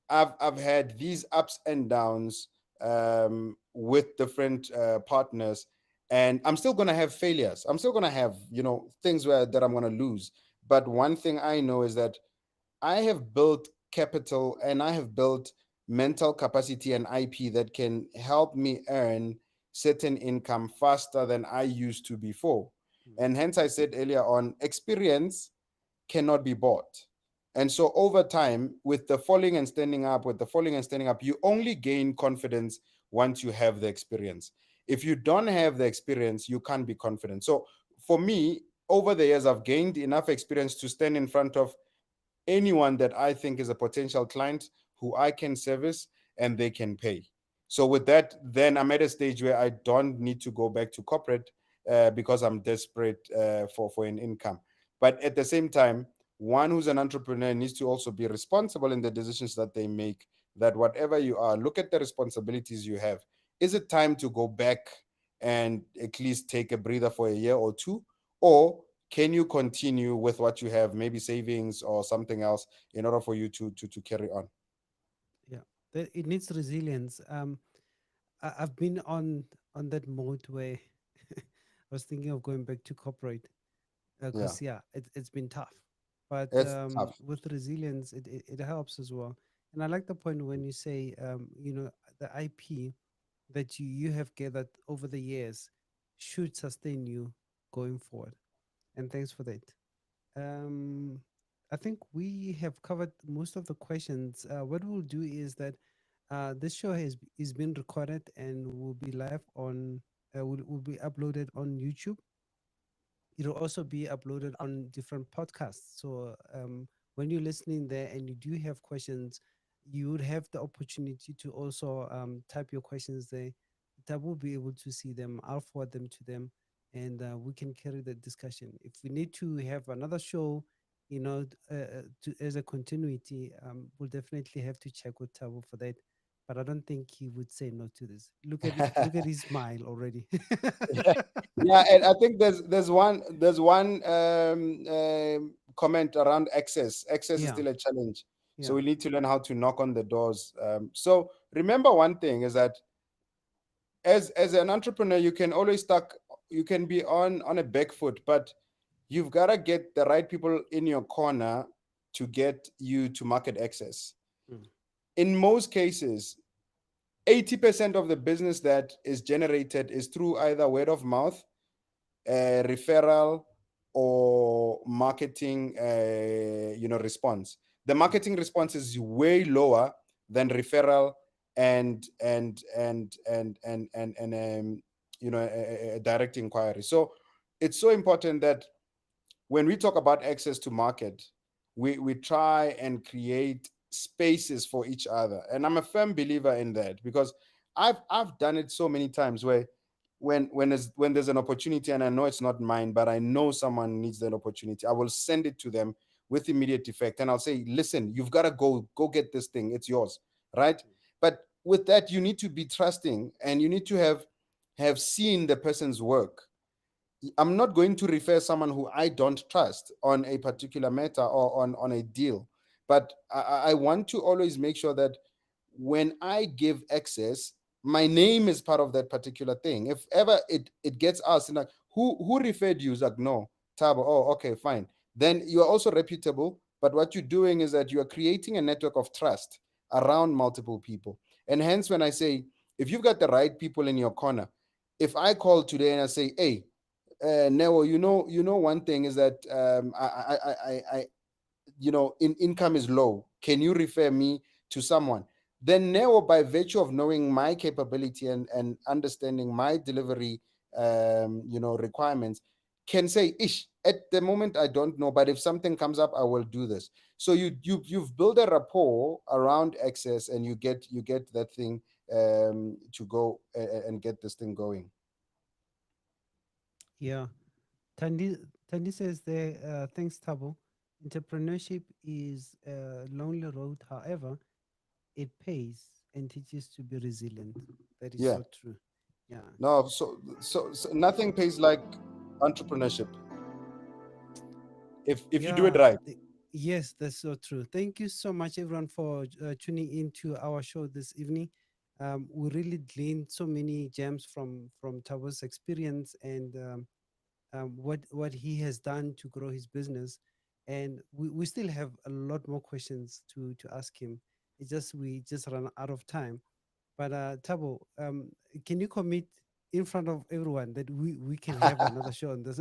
I've had these ups and downs with different partners, and I'm still gonna have failures. I'm still gonna have things that I'm gonna lose. But one thing I know is that I have built capital and I have built mental capacity and IP that can help me earn certain income faster than I used to before. And hence I said earlier on, experience cannot be bought. And so over time, with the falling and standing up, you only gain confidence once you have the experience. If you don't have the experience, you can't be confident. So for me, over the years, I've gained enough experience to stand in front of anyone that I think is a potential client who I can service and they can pay. So with that, then I'm at a stage where I don't need to go back to corporate because I'm desperate for an income. But at the same time, one who's an entrepreneur needs to also be responsible in the decisions that they make, that whatever you are, look at the responsibilities you have. Is it time to go back and at least take a breather for a year or two? Or can you continue with what you have, maybe savings or something else, in order for you to carry on? Yeah, it needs resilience. I've been on that mode where I was thinking of going back to corporate because it's been tough. But It's tough. with resilience, it helps as well. And I like the point when you say, the IP that you have gathered over the years should sustain you going forward. And thanks for that. I think we have covered most of the questions. What we'll do is that this show is been recorded and will be live on, will be uploaded on YouTube. It'll also be uploaded on different podcasts. So when you're listening there and you do have questions, you would have the opportunity to also type your questions there. That will be able to see them. I'll forward them to them, and we can carry the discussion. If we need to have another show, as a continuity, we'll definitely have to check with Tabo for that. But I don't think he would say no to this. Look at look at his smile already. Yeah, and I think there's one comment around access. Access is Yeah. still a challenge. So Yeah. we need to learn how to knock on the doors. So remember one thing is that as an entrepreneur, you can always you can be on a back foot, but you've got to get the right people in your corner to get you to market access. In most cases, 80% of the business that is generated is through either word of mouth, referral, or marketing response. The marketing response is way lower than referral and a direct inquiry. So it's so important that when we talk about access to market, we try and create spaces for each other. And I'm a firm believer in that, because I've done it so many times where when there's an opportunity and I know it's not mine, but I know someone needs that opportunity, I will send it to them with immediate effect. And I'll say, listen, you've got to go get this thing. It's yours, right? But with that, you need to be trusting and you need to have seen the person's work. I'm not going to refer someone who I don't trust on a particular matter or on a deal. But I want to always make sure that when I give access, my name is part of that particular thing. If ever it gets asked, like, who referred you? It's like, no, Tabo. Oh, okay, fine. Then you are also reputable. But what you're doing is that you are creating a network of trust around multiple people. And hence, when I say, if you've got the right people in your corner, if I call today and I say, hey, Neo, one thing is that income is low. Can you refer me to someone? Then Neo, by virtue of knowing my capability and understanding my delivery, requirements, can say, "Ish, at the moment I don't know, but if something comes up, I will do this." So you've built a rapport around access, and you get that thing to go and get this thing going. Yeah. Tandi says there, thanks, Tabo. Entrepreneurship is a lonely road. However, it pays and teaches to be resilient. That is Yeah. so true. Yeah. No, so nothing pays like entrepreneurship if you do it Yeah. right. Yes, that's so true. Thank you so much, everyone, for tuning into our show this evening. We really gleaned so many gems from Tabo's experience and what he has done to grow his business, and we still have a lot more questions to ask him. It's just we just run out of time. But Tabo, can you commit in front of everyone that we can have another show on this?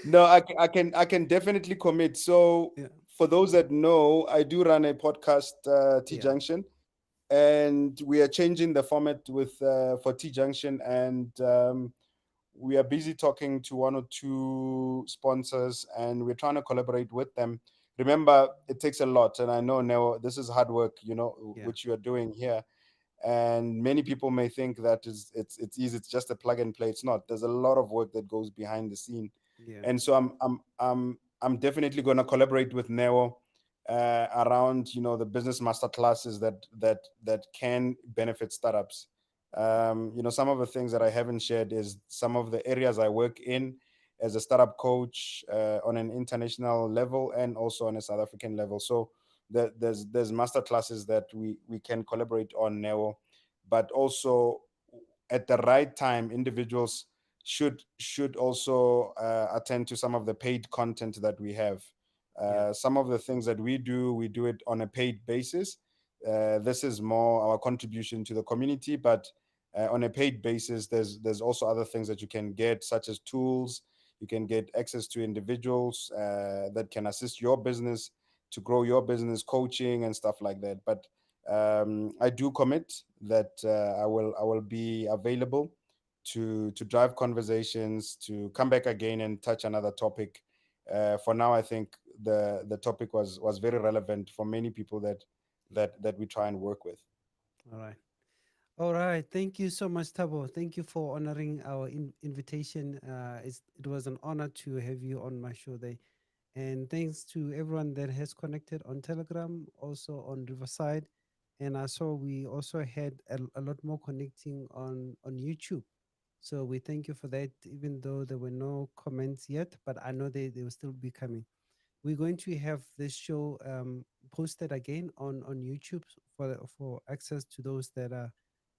No, I can definitely commit. So Yeah, for those that know, I do run a podcast, T yeah, Junction, and we are changing the format with for T Junction, and we are busy talking to one or two sponsors, and we're trying to collaborate with them. Remember, it takes a lot, and I know now this is hard work, yeah, which you are doing here. And many people may think that it's easy, it's just a plug and play. It's not. There's a lot of work that goes behind the scene, yeah, and so I'm definitely going to collaborate with Neo around the business master classes that can benefit startups. Some of the things that I haven't shared is some of the areas I work in as a startup coach on an international level and also on a South African level. So there's master classes that we can collaborate on Neo, but also at the right time, individuals should also attend to some of the paid content that we have. yeah, Some of the things that we do it on a paid basis. This is more our contribution to the community, but on a paid basis, there's also other things that you can get, such as tools. You can get access to individuals that can assist your business to grow your business, coaching and stuff like that. But I do commit that I will be available to drive conversations, to come back again and touch another topic. For now, I think the topic was very relevant for many people that we try and work with. all right. All right. Thank you so much, Tabo. Thank you for honoring our invitation. It was an honor to have you on my show there. And thanks to everyone that has connected on Telegram, also on Riverside. And I saw we also had a lot more connecting on YouTube. So we thank you for that, even though there were no comments yet, but I know they will still be coming. We're going to have this show posted again on YouTube for access to those that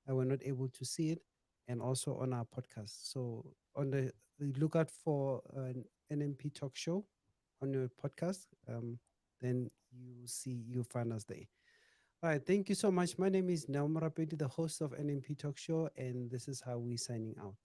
were not able to see it, and also on our podcast. So on the look out for an NMP talk show on your podcast. Then you'll find us there. All right, thank you so much. My name is Naum Rapeti, the host of NMP Talk Show, and this is how we signing out.